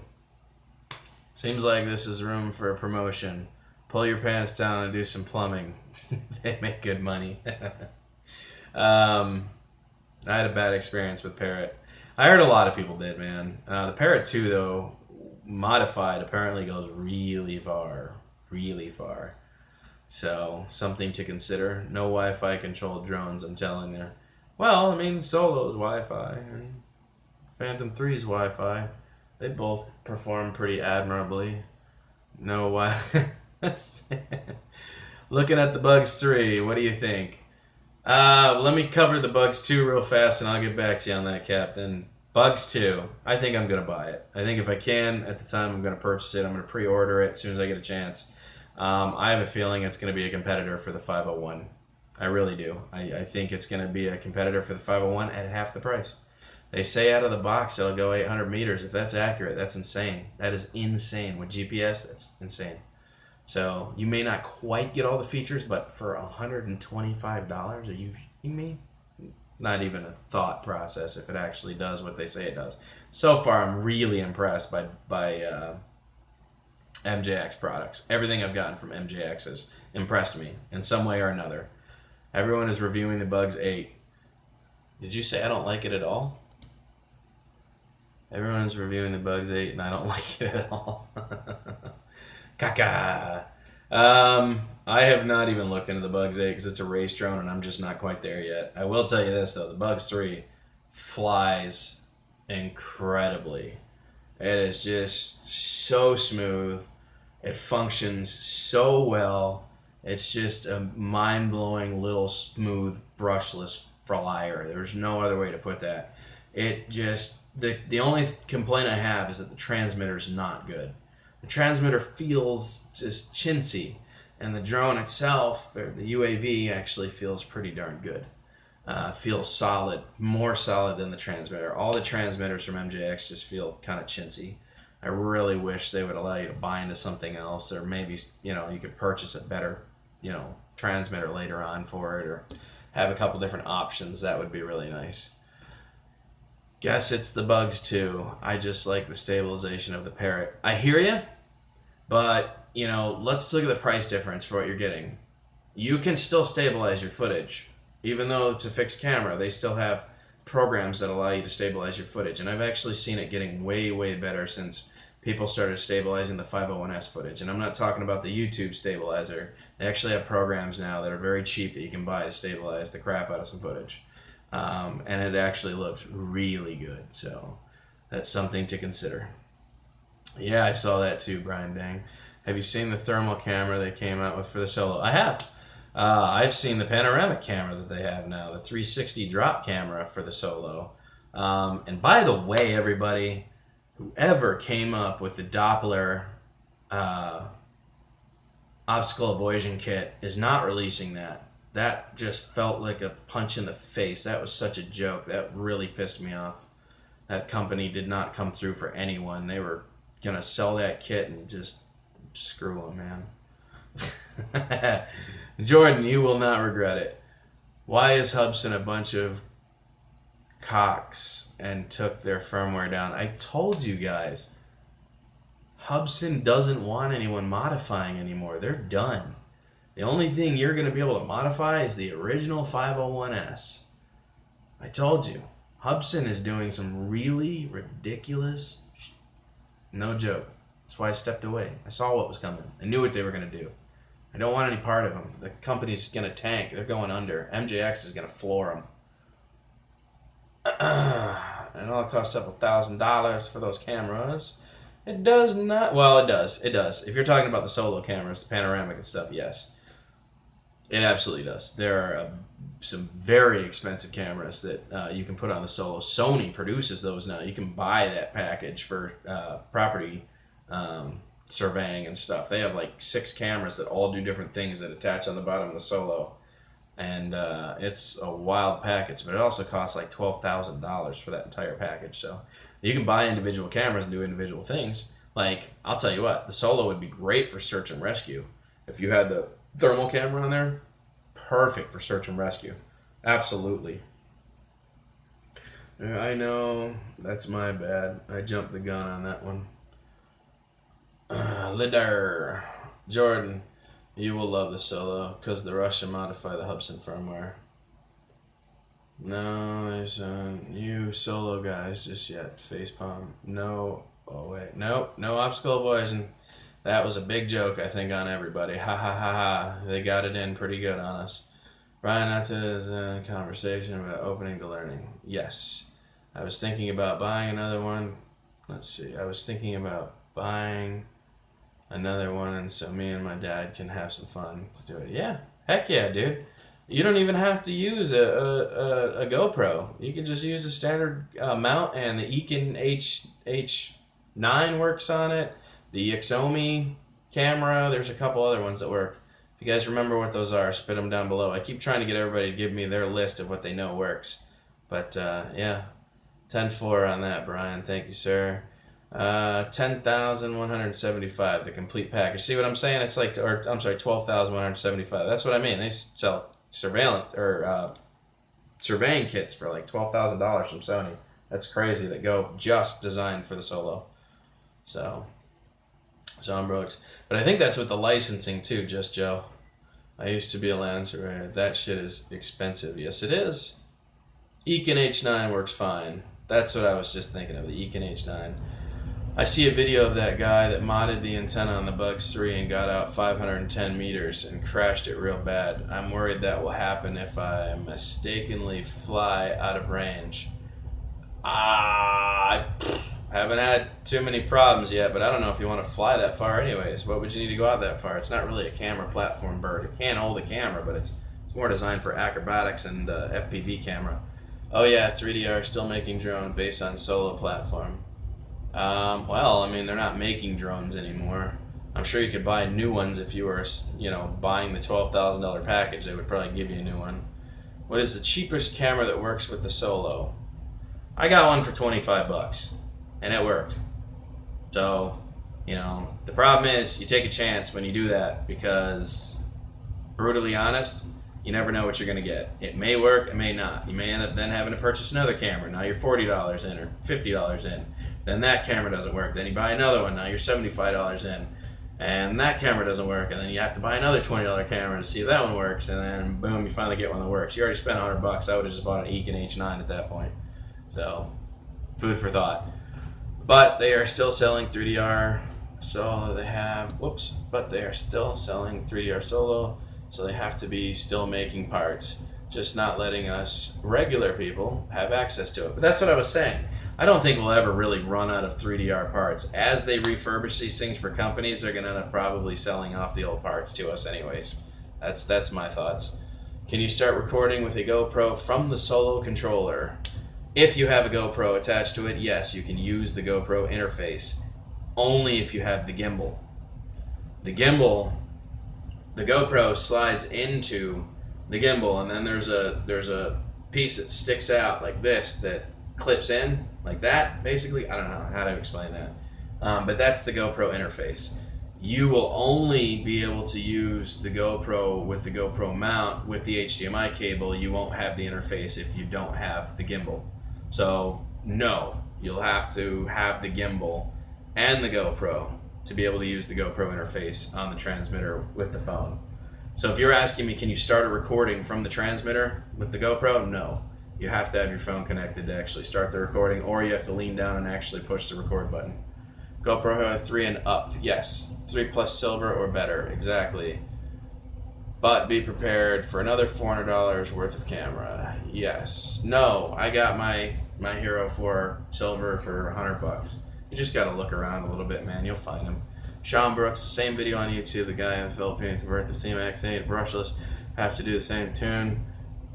Seems like this is room for a promotion. Pull your pants down and do some plumbing. They make good money. I had a bad experience with Parrot. I heard a lot of people did, man. The Parrot 2, though, modified, apparently goes really far. Really far. So, something to consider. No Wi-Fi controlled drones, I'm telling you. Well, I mean, Solo's Wi-Fi and Phantom 3's Wi-Fi. They both perform pretty admirably. No Wi-Fi. Looking at the Bugs 3, what do you think? Let me cover the Bugs 2 real fast and I'll get back to you on that, Captain. Bugs 2, I think I'm going to buy it. I think if I can, at the time, I'm going to purchase it. I'm going to pre-order it as soon as I get a chance. I have a feeling it's going to be a competitor for the 501. I really do. I think it's going to be a competitor for the 501 at half the price. They say out of the box it'll go 800 meters. If that's accurate, that's insane. That is insane. With GPS, that's insane. So you may not quite get all the features, but for $125, are you me? Not even a thought process if it actually does what they say it does. So far, I'm really impressed by MJX products. Everything I've gotten from MJX has impressed me in some way or another. Everyone is reviewing the Bugs 8. Did you say I don't like it at all? Everyone's reviewing the Bugs 8 and I don't like it at all. Caca. I have not even looked into the Bugs 8 because it's a race drone and I'm just not quite there yet. I will tell you this though, the Bugs 3 flies incredibly. It is just so smooth. It functions so well. It's just a mind-blowing little smooth brushless flyer. There's no other way to put that. It just, the only complaint I have is that the transmitter's not good. The transmitter feels just chintzy, and the drone itself, or the UAV, actually feels pretty darn good. Feels solid, more solid than the transmitter. All the transmitters from MJX just feel kind of chintzy. I really wish they would allow you to buy into something else, or maybe you could purchase a better transmitter later on for it, or have a couple different options. That would be really nice. Guess it's the bugs too. I just like the stabilization of the Parrot. I hear you, but let's look at the price difference for what you're getting. You can still stabilize your footage, even though it's a fixed camera. They still have programs that allow you to stabilize your footage, and I've actually seen it getting way, way better since people started stabilizing the 501s footage. And I'm not talking about the YouTube stabilizer. They actually have programs now that are very cheap that you can buy to stabilize the crap out of some footage. And it actually looks really good. So that's something to consider. Yeah, I saw that too, Brian Dang. Have you seen the thermal camera they came out with for the Solo? I have. I've seen the panoramic camera that they have now, the 360 drop camera for the Solo. And by the way, everybody, whoever came up with the Doppler obstacle avoidance kit is not releasing that. That just felt like a punch in the face. That was such a joke. That really pissed me off. That company did not come through for anyone. They were going to sell that kit and just screw them, man. Jordan, you will not regret it. Why is Hubsan a bunch of cocks and took their firmware down? I told you guys. Hubsan doesn't want anyone modifying anymore. They're done. The only thing you're going to be able to modify is the original 501s. I told you. Hubsan is doing some really ridiculous... No joke. That's why I stepped away. I saw what was coming. I knew what they were going to do. I don't want any part of them. The company's going to tank. They're going under. MJX is going to floor them. And it all costs several $1,000s for those cameras. It does not... Well, it does. It does. If you're talking about the Solo cameras, the panoramic and stuff, yes. It absolutely does. There are some very expensive cameras that you can put on the Solo. Sony produces those now. You can buy that package for property surveying and stuff. They have like 6 cameras that all do different things that attach on the bottom of the Solo. And it's a wild package, but it also costs like $12,000 for that entire package. So you can buy individual cameras and do individual things. Like, I'll tell you what, the Solo would be great for search and rescue. If you had the thermal camera on there, perfect for search and rescue. Absolutely. I know, that's my bad. I jumped the gun on that one. Lidar. Jordan, you will love the Solo because the Russian modify the Hubsan firmware. No, there's new Solo guys just yet. Facepalm. No. Oh, wait. Nope. No obstacle boys. And that was a big joke, I think, on everybody. Ha ha ha ha. They got it in pretty good on us. Brian, not to conversation about opening to learning. Yes. I was thinking about buying another one. Let's see. I was thinking about buying another one, and so me and my dad can have some fun to do it. Yeah. Heck yeah, dude. You don't even have to use a GoPro. You can just use a standard mount, and the Ekin H9 works on it. The Ixomi camera. There's a couple other ones that work. If you guys remember what those are, spit them down below. I keep trying to get everybody to give me their list of what they know works. But, yeah. 10-4 on that, Brian. Thank you, sir. 10,175, the complete package. See what I'm saying? It's like, or I'm sorry, 12,175. That's what I mean. They sell surveillance or surveying kits for like $12,000 from Sony. That's crazy. That go just designed for the Solo. So John Brooks, but I think that's with the licensing too. Just Joe. I used to be a land surveyor. That shit is expensive. Yes, it is. Ekin H9 works fine. That's what I was just thinking of. The Ekin H9. I see a video of that guy that modded the antenna on the Bugs 3 and got out 510 meters and crashed it real bad. I'm worried that will happen if I mistakenly fly out of range. I haven't had too many problems yet, but I don't know if you want to fly that far anyways. What would you need to go out that far? It's not really a camera platform bird. It can hold a camera, but it's more designed for acrobatics and FPV camera. Oh yeah, 3DR still making drone based on Solo platform. Well, I mean, they're not making drones anymore. I'm sure you could buy new ones if you were, buying the $12,000 package. They would probably give you a new one. What is the cheapest camera that works with the Solo? I got one for $25, and it worked. So, the problem is you take a chance when you do that because, brutally honest, You never know what you're going to get. It may work, it may not. You may end up then having to purchase another camera. Now you're $40 in or $50 in. Then that camera doesn't work. Then you buy another one. Now you're $75 in. And that camera doesn't work. And then you have to buy another $20 camera to see if that one works. And then boom, you finally get one that works. You already spent $100. I would have just bought an Ekin H9 at that point. So, food for thought. But they are still selling 3DR Solo. They have, but they are still selling 3DR Solo. So they have to be still making parts, just not letting us regular people have access to it. But that's what I was saying. I don't think we'll ever really run out of 3DR parts. As they refurbish these things for companies, they're going to end up probably selling off the old parts to us anyways. That's my thoughts. Can you start recording with a GoPro from the Solo controller? If you have a GoPro attached to it, yes, you can use the GoPro interface. Only if you have the gimbal. The GoPro slides into the gimbal, and then there's a piece that sticks out like this that clips in like that. Basically, I don't know how to explain that, but that's the GoPro interface. You will only be able to use the GoPro with the GoPro mount with the HDMI cable. You won't have the interface if you don't have the gimbal. So no, you'll have to have the gimbal and the GoPro to be able to use the GoPro interface on the transmitter with the phone. So if you're asking me, can you start a recording from the transmitter with the GoPro? No. You have to have your phone connected to actually start the recording, or you have to lean down and actually push the record button. GoPro 3 and up, yes. 3 plus silver or better, exactly. But be prepared for another $400 worth of camera. Yes. No, I got my Hero 4 silver for $100. You just got to look around a little bit, man. You'll find them. Sean Brooks, the same video on YouTube. The guy in the Philippines convert the C-Max 8 brushless. Have to do the same tune.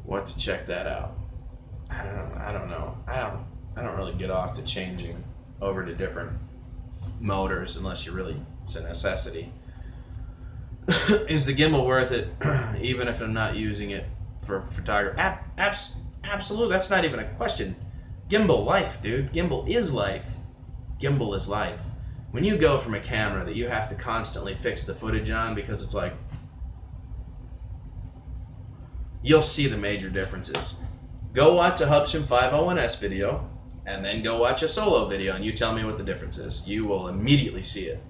Want to check that out? I don't know. I don't really get off to changing over to different motors unless it's a necessity. Is the gimbal worth it, even if I'm not using it for photography? Absolutely. That's not even a question. Gimbal life, dude. Gimbal is life. Gimbal is life. When you go from a camera that you have to constantly fix the footage on because it's like, you'll see the major differences. Go watch a Hubschem 501S video and then go watch a Solo video and you tell me what the difference is. You will immediately see it.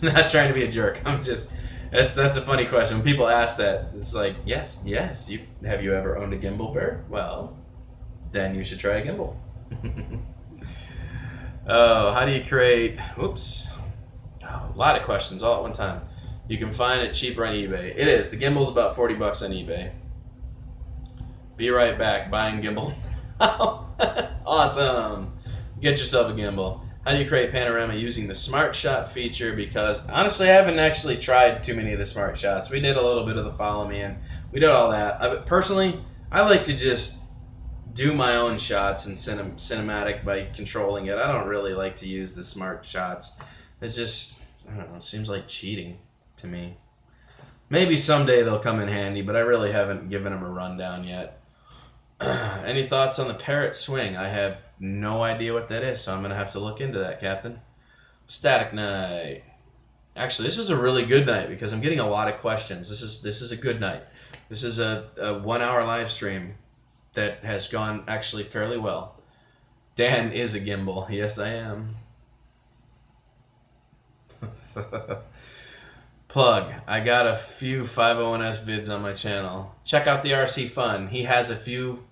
Not trying to be a jerk. I'm just, that's a funny question. When people ask that, it's like, yes. Have you ever owned a gimbal, Bear? Well, then you should try a gimbal. Oh, how do you create... Oops. Oh, a lot of questions all at one time. You can find it cheaper on eBay. It is. The gimbal's about $40 on eBay. Be right back. Buying gimbal. Awesome. Get yourself a gimbal. How do you create panorama using the Smart Shot feature? Because honestly, I haven't actually tried too many of the Smart Shots. We did a little bit of the Follow Me In. We did all that. Personally, I like to just do my own shots in cinematic by controlling it. I don't really like to use the Smart Shots. It just, I don't know, it seems like cheating to me. Maybe someday they'll come in handy, but I really haven't given them a rundown yet. Any thoughts on the Parrot Swing? I have no idea what that is, so I'm going to have to look into that, Captain. Static Night. Actually, this is a really good night because I'm getting a lot of questions. This is a good night. This is a 1 hour live stream that has gone actually fairly well. Dan is a gimbal. Yes, I am. Plug. I got a few 501S vids on my channel. Check out the RC Fun. He has a few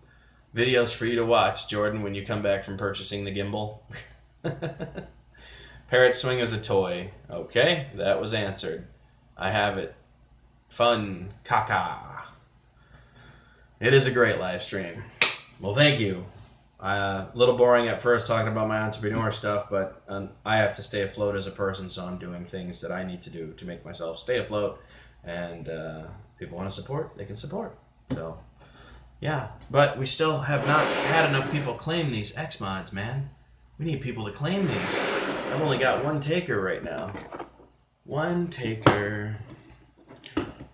videos for you to watch, Jordan, when you come back from purchasing the gimbal. Parrot Swing is a toy. Okay, that was answered. I have it. Fun. Caca. It is a great live stream. Well, thank you. A little boring at first talking about my entrepreneur stuff, but I have to stay afloat as a person, so I'm doing things that I need to do to make myself stay afloat. And people want to support, they can support. So, yeah. But we still have not had enough people claim these X mods, man. We need people to claim these. I've only got one taker right now. One taker.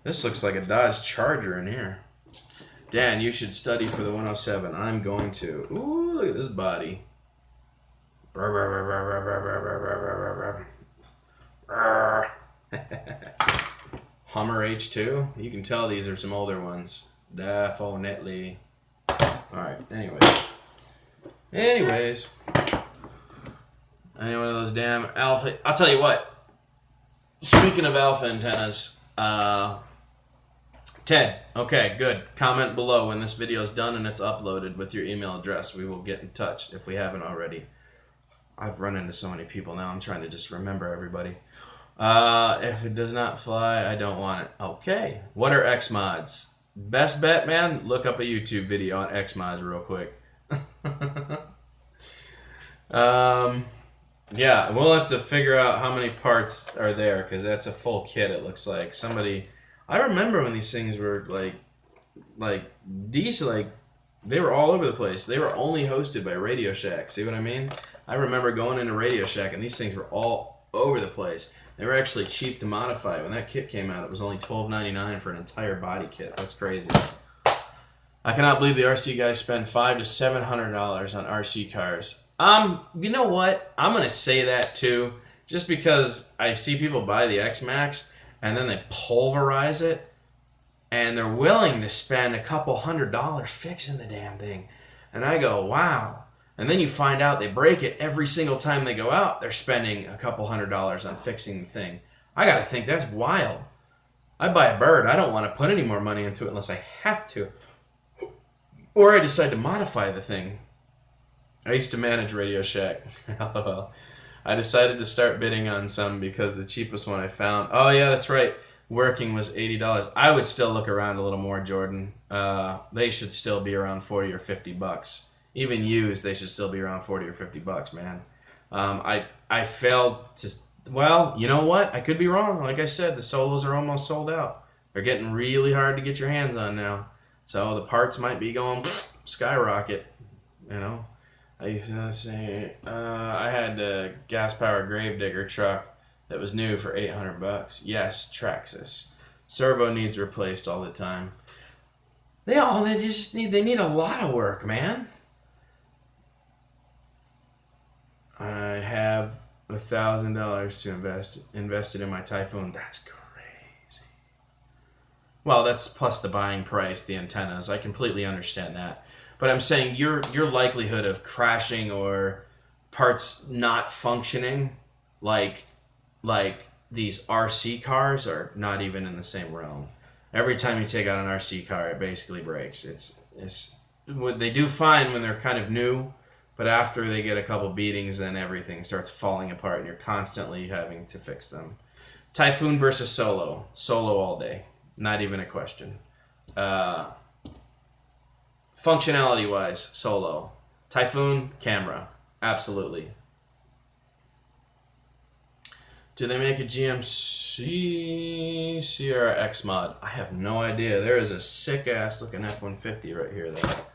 This looks like a Dodge Charger in here. Dan, you should study for the 107. I'm going to. Ooh, look at this body. Hummer H2. You can tell these are some older ones. Definitely. Alright, anyways. Any one of those damn alpha... I'll tell you what. Speaking of alpha antennas, Ted, okay, good. Comment below when this video is done and it's uploaded with your email address. We will get in touch if we haven't already. I've run into so many people now. I'm trying to just remember everybody. If it does not fly, I don't want it. Okay. What are X mods? Best bet, man, look up a YouTube video on X mods real quick. Yeah, we'll have to figure out how many parts are there, because that's a full kit, it looks like. Somebody... I remember when these things were, like decent, like, they were all over the place. They were only hosted by Radio Shack, see what I mean? I remember going into Radio Shack, and these things were all over the place. They were actually cheap to modify. When that kit came out, it was only $12.99 for an entire body kit. That's crazy. I cannot believe the RC guys spend $500 to $700 on RC cars. You know what? I'm gonna say that too, just because I see people buy the X-Max and then they pulverize it, and they're willing to spend a couple $100 fixing the damn thing, and I go, wow. And then you find out they break it every single time they go out. They're spending a couple $100 on fixing the thing. I gotta think that's wild. I buy a bird. I don't want to put any more money into it unless I have to, or I decide to modify the thing. I used to manage Radio Shack. LOL. I decided to start bidding on some because the cheapest one I found... Oh, yeah, that's right. Working was $80. I would still look around a little more, Jordan. They should still be around $40 or $50. Even used, they should still be around $40 or $50, man. I failed to... Well, you know what? I could be wrong. Like I said, the solos are almost sold out. They're getting really hard to get your hands on now. So the parts might be going skyrocket, you know? I used to say, I had a gas-powered Gravedigger truck that was new for $800. Yes, Traxxas. Servo needs replaced they need a lot of work, man. I have $1,000 to invested in my Typhoon. That's crazy. Well, that's plus the buying price, the antennas. I completely understand that. But I'm saying your likelihood of crashing or parts not functioning like these RC cars are not even in the same realm. Every time you take out an RC car, it basically breaks. It's what they do fine when they're kind of new, but after they get a couple beatings, then everything starts falling apart, and you're constantly having to fix them. Typhoon versus Solo. Solo all day. Not even a question. Functionality-wise, Solo. Typhoon, camera. Absolutely. Do they make a GMC Sierra X mod? I have no idea. There is a sick-ass looking F-150 right here, though.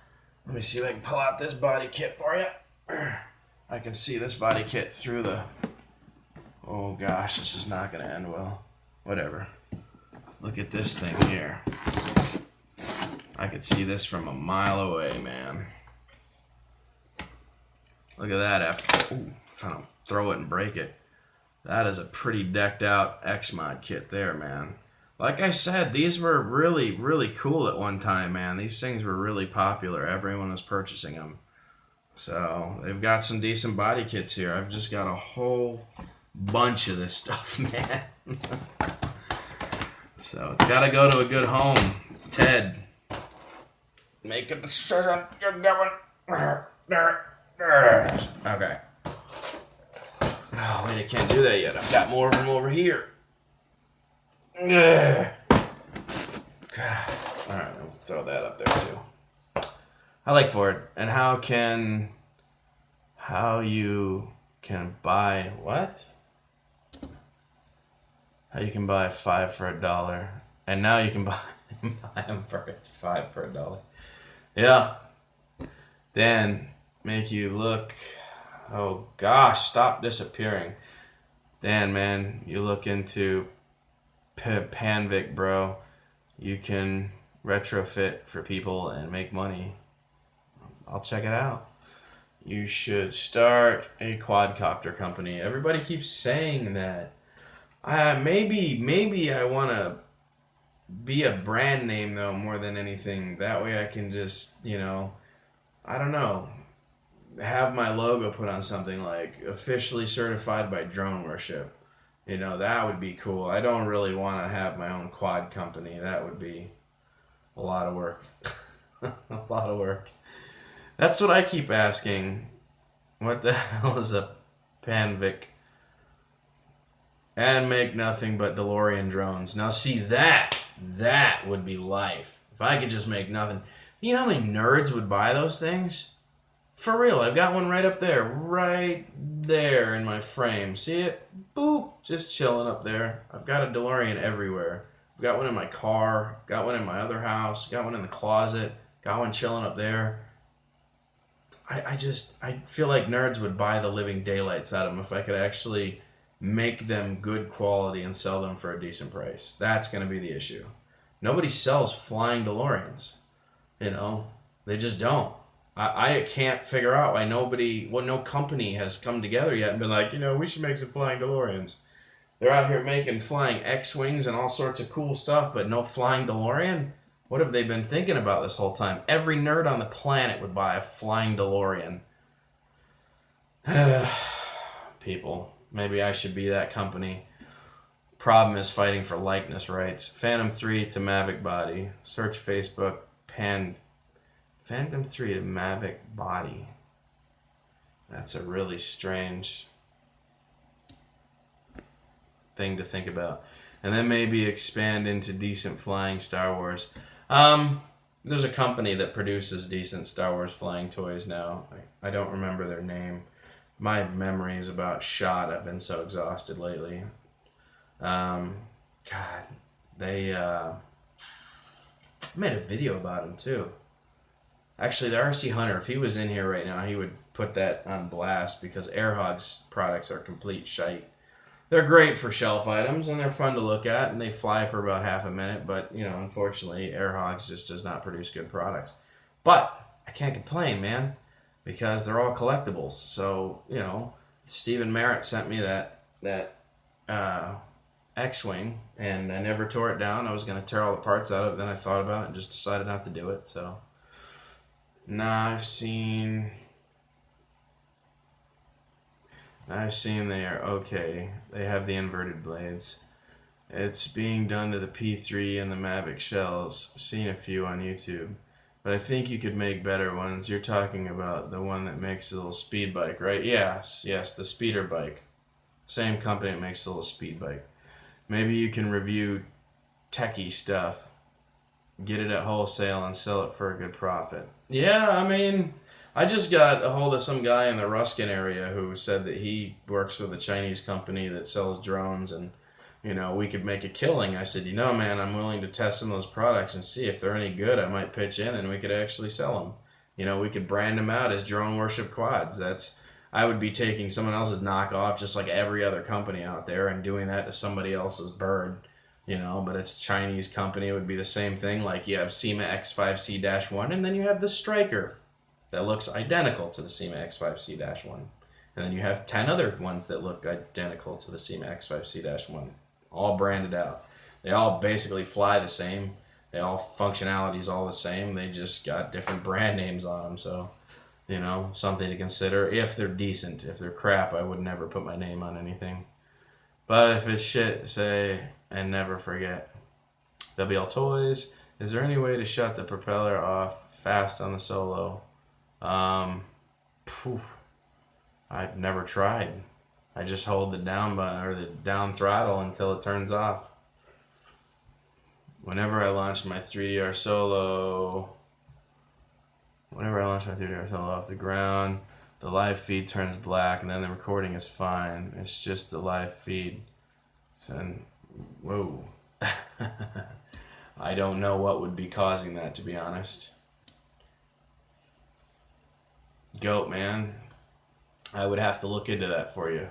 Let me see if I can pull out this body kit for you. I can see this body kit through the... Oh, gosh, this is not going to end well. Whatever. Look at this thing here. I could see this from a mile away, man. Look at that. After trying to throw it and break it. That is a pretty decked out X-Mod kit there, man. Like I said, these were really, really cool at one time, man. These things were really popular. Everyone was purchasing them. So, they've got some decent body kits here. I've just got a whole bunch of this stuff, man. So, it's got to go to a good home. Ted. Make a decision. You're going. Okay. Oh, wait, I can't do that yet. I've got more of them over here. Alright, I'll throw that up there too. I like Ford. And how you can buy what? How you can buy 5 for $1. And now you can buy them for 5 for $1. Yeah. Dan, make you look. Oh gosh, stop disappearing. Dan, man, you look into Panvic, bro. You can retrofit for people and make money. I'll check it out. You should start a quadcopter company. Everybody keeps saying that. Maybe I want to be a brand name though more than anything. That way I can just, I don't know, have my logo put on something like officially certified by Drone Worship. That would be cool. I don't really want to have my own quad company. That would be a lot of work. A lot of work. That's what I keep asking. What the hell is a Panvic? And make nothing but DeLorean drones. Now see that would be life. If I could just make nothing. You know how many nerds would buy those things? For real, I've got one right there in my frame. See it? Boop, just chilling up there. I've got a DeLorean everywhere. I've got one in my car, got one in my other house, got one in the closet, got one chilling up there. I feel like nerds would buy the living daylights out of them if I could actually make them good quality and sell them for a decent price. That's going to be the issue. Nobody sells flying DeLoreans. They just don't. I can't figure out why no company has come together yet and been like, we should make some flying DeLoreans. They're out here making flying X-Wings and all sorts of cool stuff, but no flying DeLorean? What have they been thinking about this whole time? Every nerd on the planet would buy a flying DeLorean. People, maybe I should be that company. Problem is fighting for likeness rights. Phantom 3 to Mavic body. Search Facebook, Phantom 3 to Mavic body. That's a really strange thing to think about. And then maybe expand into decent flying Star Wars. There's a company that produces decent Star Wars flying toys now. I don't remember their name. My memory is about shot. I've been so exhausted lately. God, they made a video about him too. Actually, the RC Hunter, if he was in here right now, he would put that on blast because Airhog's products are complete shite. They're great for shelf items and they're fun to look at and they fly for about half a minute, but unfortunately, Airhogs just does not produce good products. But I can't complain, man, because they're all collectibles. So, Stephen Merritt sent me that X-Wing and I never tore it down. I was going to tear all the parts out of it, then I thought about it and just decided not to do it, so. I've seen they are okay. They have the inverted blades. It's being done to the P3 and the Mavic shells. Seen a few on YouTube. But I think you could make better ones. You're talking about the one that makes a little speed bike, right? Yes, the speeder bike. Same company that makes a little speed bike. Maybe you can review techie stuff. Get it at wholesale and sell it for a good profit. Yeah, I just got a hold of some guy in the Ruskin area who said that he works with a Chinese company that sells drones and, we could make a killing. I said, man, I'm willing to test some of those products and see if they're any good. I might pitch in and we could actually sell them. We could brand them out as Drone Worship quads. I would be taking someone else's knockoff just like every other company out there and doing that to somebody else's bird. But it's a Chinese company. It would be the same thing. Like you have SEMA X5C-1 and then you have the Striker that looks identical to the SEMA X5C-1. And then you have 10 other ones that look identical to the SEMA X5C-1. All branded out. They all basically fly the same. Functionality is all the same. They just got different brand names on them. So, something to consider if they're decent. If they're crap, I would never put my name on anything. But if it's shit, say, and never forget. WL Toys, is there any way to shut the propeller off fast on the Solo? I've never tried. I just hold the down button or the down throttle until it turns off. Whenever I launched my 3DR Solo off the ground, the live feed turns black and then the recording is fine. It's just the live feed. And whoa. I don't know what would be causing that, to be honest. Goat, man. I would have to look into that for you.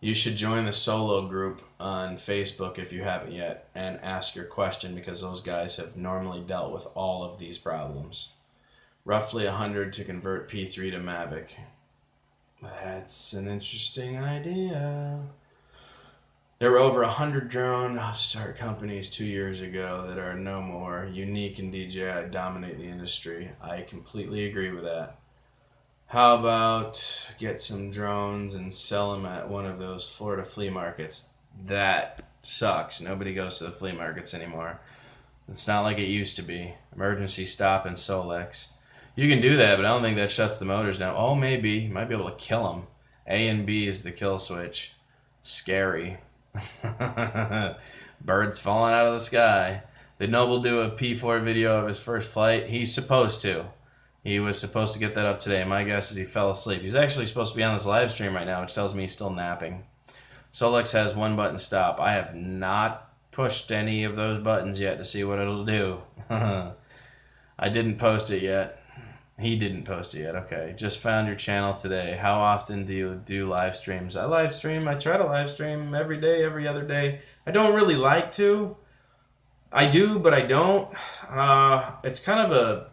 You should join the Solo group on Facebook if you haven't yet and ask your question because those guys have normally dealt with all of these problems. Roughly 100 to convert P3 to Mavic. That's an interesting idea. There were over 100 drone upstart companies 2 years ago that are no more. Unique and DJI dominate the industry. I completely agree with that. How about get some drones and sell them at one of those Florida flea markets? That sucks. Nobody goes to the flea markets anymore. It's not like it used to be. Emergency stop and Solex. You can do that, but I don't think that shuts the motors down. Oh, maybe. You might be able to kill them. A and B is the kill switch. Scary. Birds falling out of the sky. Did Noble do a P4 video of his first flight? He's supposed to. He was supposed to get that up today. My guess is he fell asleep. He's actually supposed to be on this live stream right now, which tells me he's still napping. Solex has one button stop. I have not pushed any of those buttons yet to see what it'll do. I didn't post it yet. He didn't post it yet. Okay. Just found your channel today. How often do you do live streams? I live stream. I try to live stream every day, every other day. I don't really like to. I do, but I don't. It's kind of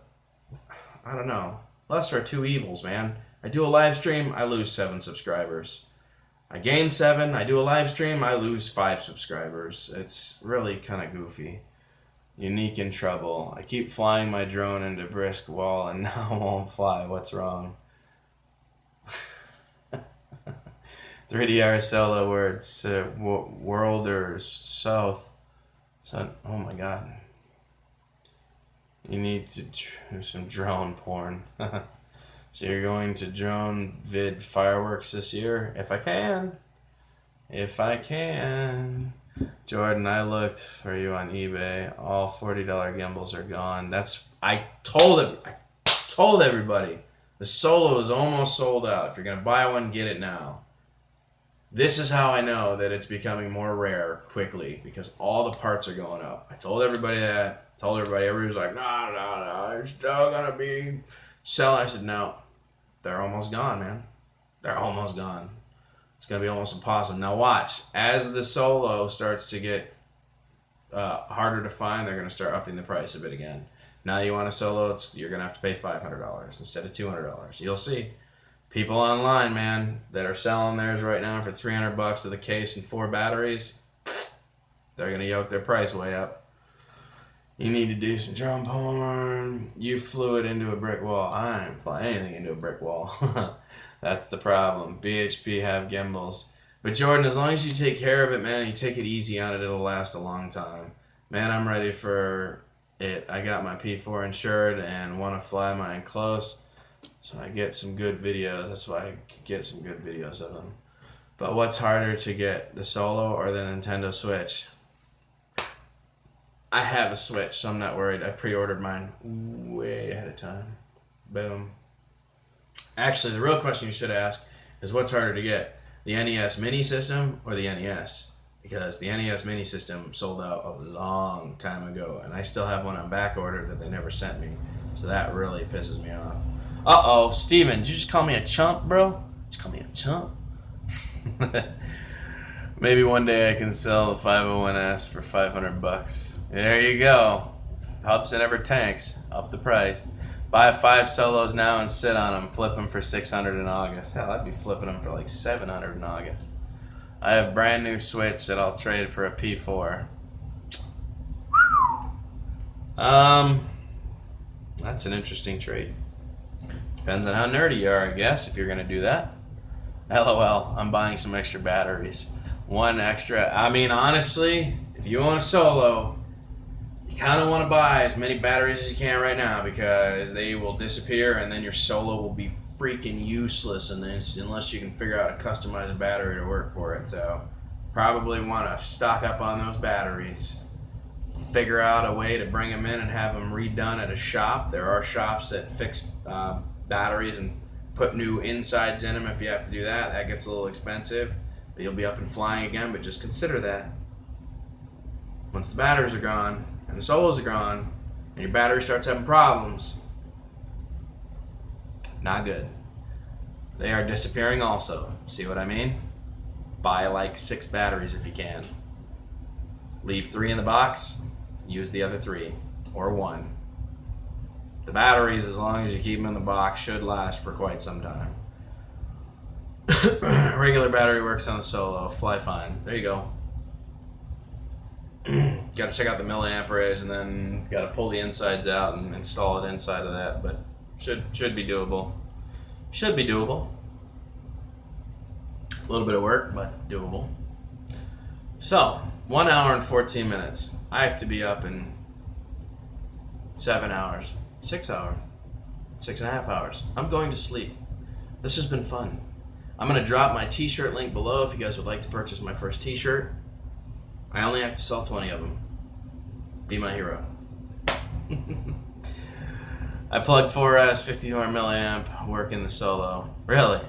I don't know. Lesser of two evils, man. I do a live stream, I lose 7 subscribers. I gain 7, I do a live stream, I lose 5 subscribers. It's really kind of goofy. Unique in trouble. I keep flying my drone into brisk wall and now it won't fly. What's wrong? 3DR solo words. Worlders south. So, oh my god. You need to do some drone porn. So you're going to drone vid fireworks this year? If I can. If I can. Jordan, I looked for you on eBay. All $40 gimbals are gone. I told everybody. The Solo is almost sold out. If you're going to buy one, get it now. This is how I know that it's becoming more rare quickly, because all the parts are going up. I told everybody that. Everybody was like, no, they're still going to be selling. I said, no, they're almost gone, man. They're almost gone. It's going to be almost impossible. Now watch, as the Solo starts to get harder to find, they're going to start upping the price a bit again. Now you want a Solo, you're going to have to pay $500 instead of $200. You'll see. People online, man, that are selling theirs right now for $300 with a case and 4 batteries, they're going to yoke their price way up. You need to do some drone porn. You flew it into a brick wall. I ain't fly anything into a brick wall. That's the problem. BHP have gimbals. But Jordan, as long as you take care of it, man, you take it easy on it, it'll last a long time. Man, I'm ready for it. I got my P4 insured and want to fly mine close. So I get some good videos. That's why I can get some good videos of them. But what's harder to get, the Solo or the Nintendo Switch? I have a Switch, so I'm not worried. I pre-ordered mine way ahead of time. Boom. Actually, the real question you should ask is what's harder to get, the NES Mini system or the NES? Because the NES Mini system sold out a long time ago, and I still have one on back order that they never sent me. So that really pisses me off. Uh-oh, Steven, did you just call me a chump, bro? Just call me a chump? Maybe one day I can sell the 501S for $500. There you go. Hubs and ever tanks. Up the price. Buy 5 Solos now and sit on them. Flip them for $600 in August. Hell, I'd be flipping them for like $700 in August. I have brand new Switch that I'll trade for a P4. That's an interesting trade. Depends on how nerdy you are, I guess, if you're going to do that. LOL, I'm buying some extra batteries. One extra. I mean, honestly, if you own a Solo, you kind of want to buy as many batteries as you can right now, because they will disappear and then your Solo will be freaking useless unless you can figure out how to customize a battery to work for it. So probably want to stock up on those batteries. Figure out a way to bring them in and have them redone at a shop. There are shops that fix batteries and put new insides in them. If you have to do that, that gets a little expensive. But you'll be up and flying again, but just consider that. Once the batteries are gone and the Solos are gone and your battery starts having problems, not good. They are disappearing also. See what I mean? Buy like 6 batteries if you can. Leave 3 in the box, use the other 3, or 1. The batteries, as long as you keep them in the box, should last for quite some time. Regular battery works on the Solo, fly fine. There you go. got to check out the milliamperage, and then got to pull the insides out and install it inside of that. But should be doable. Should be doable. A little bit of work, but doable. So 1 hour and 14 minutes. I have to be up in 7 hours, 6 hours, 6.5 hours. I'm going to sleep. This has been fun. I'm going to drop my t-shirt link below if you guys would like to purchase my first t-shirt. I only have to sell 20 of them. Be my hero. I plug 4S, 54 milliamp, work in the Solo. Really?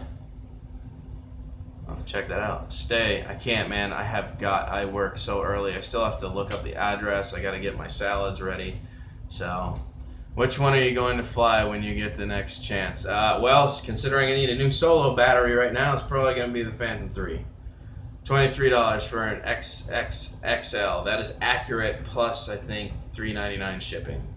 I'll have to check that out. Stay. I can't, man. I work so early. I still have to look up the address. I got to get my salads ready. So, which one are you going to fly when you get the next chance? Well, considering I need a new Solo battery right now, it's probably going to be the Phantom 3. $23 for an XXXL. That is accurate, plus I think $3.99 shipping.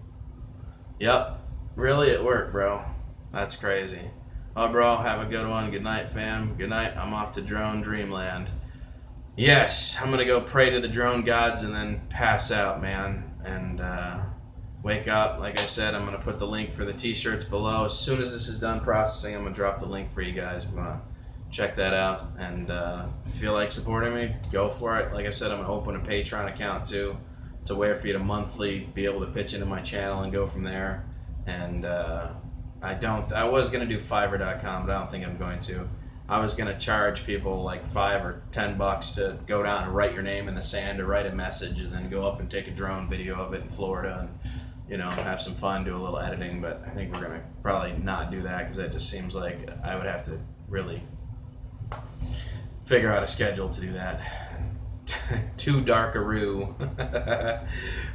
Yep. Really at work, bro. That's crazy. Oh, bro, have a good one. Good night, fam. Good night. I'm off to drone dreamland. Yes, I'm going to go pray to the drone gods and then pass out, man. And wake up. Like I said, I'm going to put the link for the t-shirts below. As soon as this is done processing, I'm going to drop the link for you guys. I'm going to check that out. And if you feel like supporting me, go for it. Like I said, I'm going to open a Patreon account, too. It's a way for you to monthly be able to pitch into my channel and go from there. And I was going to do Fiverr.com, but I don't think I'm going to. I was going to charge people like $5 or $10 to go down and write your name in the sand or write a message and then go up and take a drone video of it in Florida and, you know, have some fun, do a little editing. But I think we're going to probably not do that because that just seems like I would have to really figure out a schedule to do that. Too darkaroo.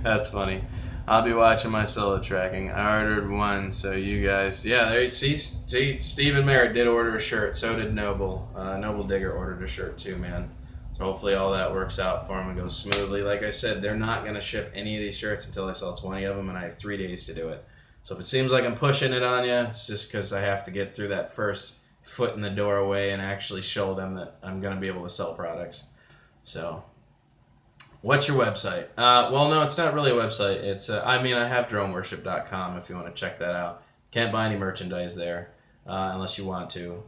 That's funny. I'll be watching my solo tracking. I ordered one, so you guys, yeah, there you see, Stephen Merritt did order a shirt. So did Noble. Noble Digger ordered a shirt too, man. So hopefully all that works out for him and goes smoothly. Like I said, they're not gonna ship any of these shirts until I sell 20 of them, and I have 3 days to do it. So if it seems like I'm pushing it on you, it's just because I have to get through that first foot in the doorway and actually show them that I'm gonna be able to sell products. So. What's your website? Well, no, it's not really a website. It's I have droneworship.com if you want to check that out. Can't buy any merchandise there unless you want to.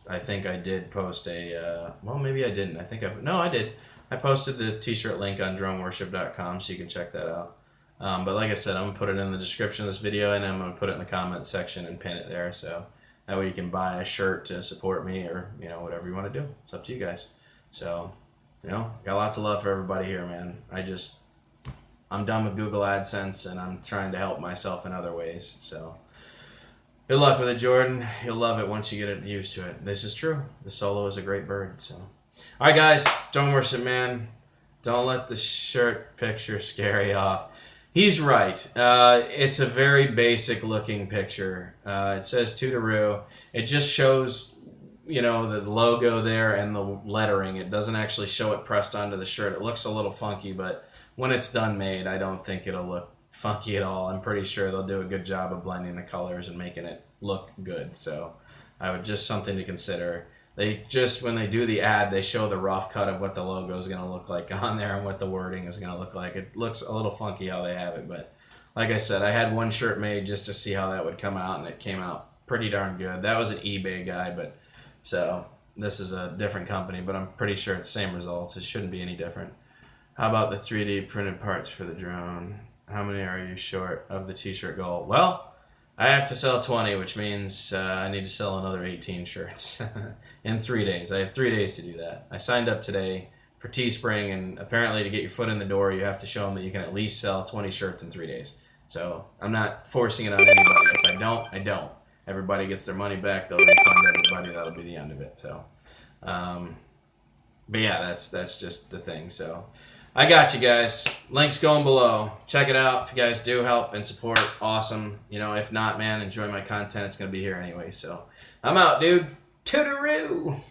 I think I did post well, maybe I didn't. I did. I posted the t-shirt link on droneworship.com so you can check that out. But like I said, I'm going to put it in the description of this video and I'm going to put it in the comment section and pin it there. So that way you can buy a shirt to support me or, you know, whatever you want to do. It's up to you guys. So... You know, got lots of love for everybody here, man. I'm done with Google AdSense, and I'm trying to help myself in other ways. So, good luck with it, Jordan. You'll love it once you get used to it. This is true. The Solo is a great bird. So, all right, guys, don't worship, man. Don't let the shirt picture scare you off. He's right. It's a very basic-looking picture. It says Tutoroo. It just shows... you know, the logo there and the lettering. It doesn't actually show it pressed onto the shirt. It looks a little funky, but when it's done made, I don't think it'll look funky at all. I'm pretty sure they'll do a good job of blending the colors and making it look good. So I would just something to consider. When they do the ad, they show the rough cut of what the logo is going to look like on there and what the wording is going to look like. It looks a little funky how they have it, but like I said, I had one shirt made just to see how that would come out, and it came out pretty darn good. That was an eBay guy, but so this is a different company, but I'm pretty sure it's the same results. It shouldn't be any different. How about the 3D printed parts for the drone? How many are you short of the t-shirt goal? Well, I have to sell 20, which means I need to sell another 18 shirts in 3 days. I have 3 days to do that. I signed up today for Teespring, and apparently to get your foot in the door, you have to show them that you can at least sell 20 shirts in 3 days. So I'm not forcing it on anybody. If I don't, I don't. Everybody gets their money back. They'll refund everybody. That'll be the end of it. So, but yeah, that's just the thing. So, I got you guys. Links going below. Check it out. If you guys do help and support, awesome. You know, if not, man, enjoy my content. It's gonna be here anyway. So, I'm out, dude. Toodaloo.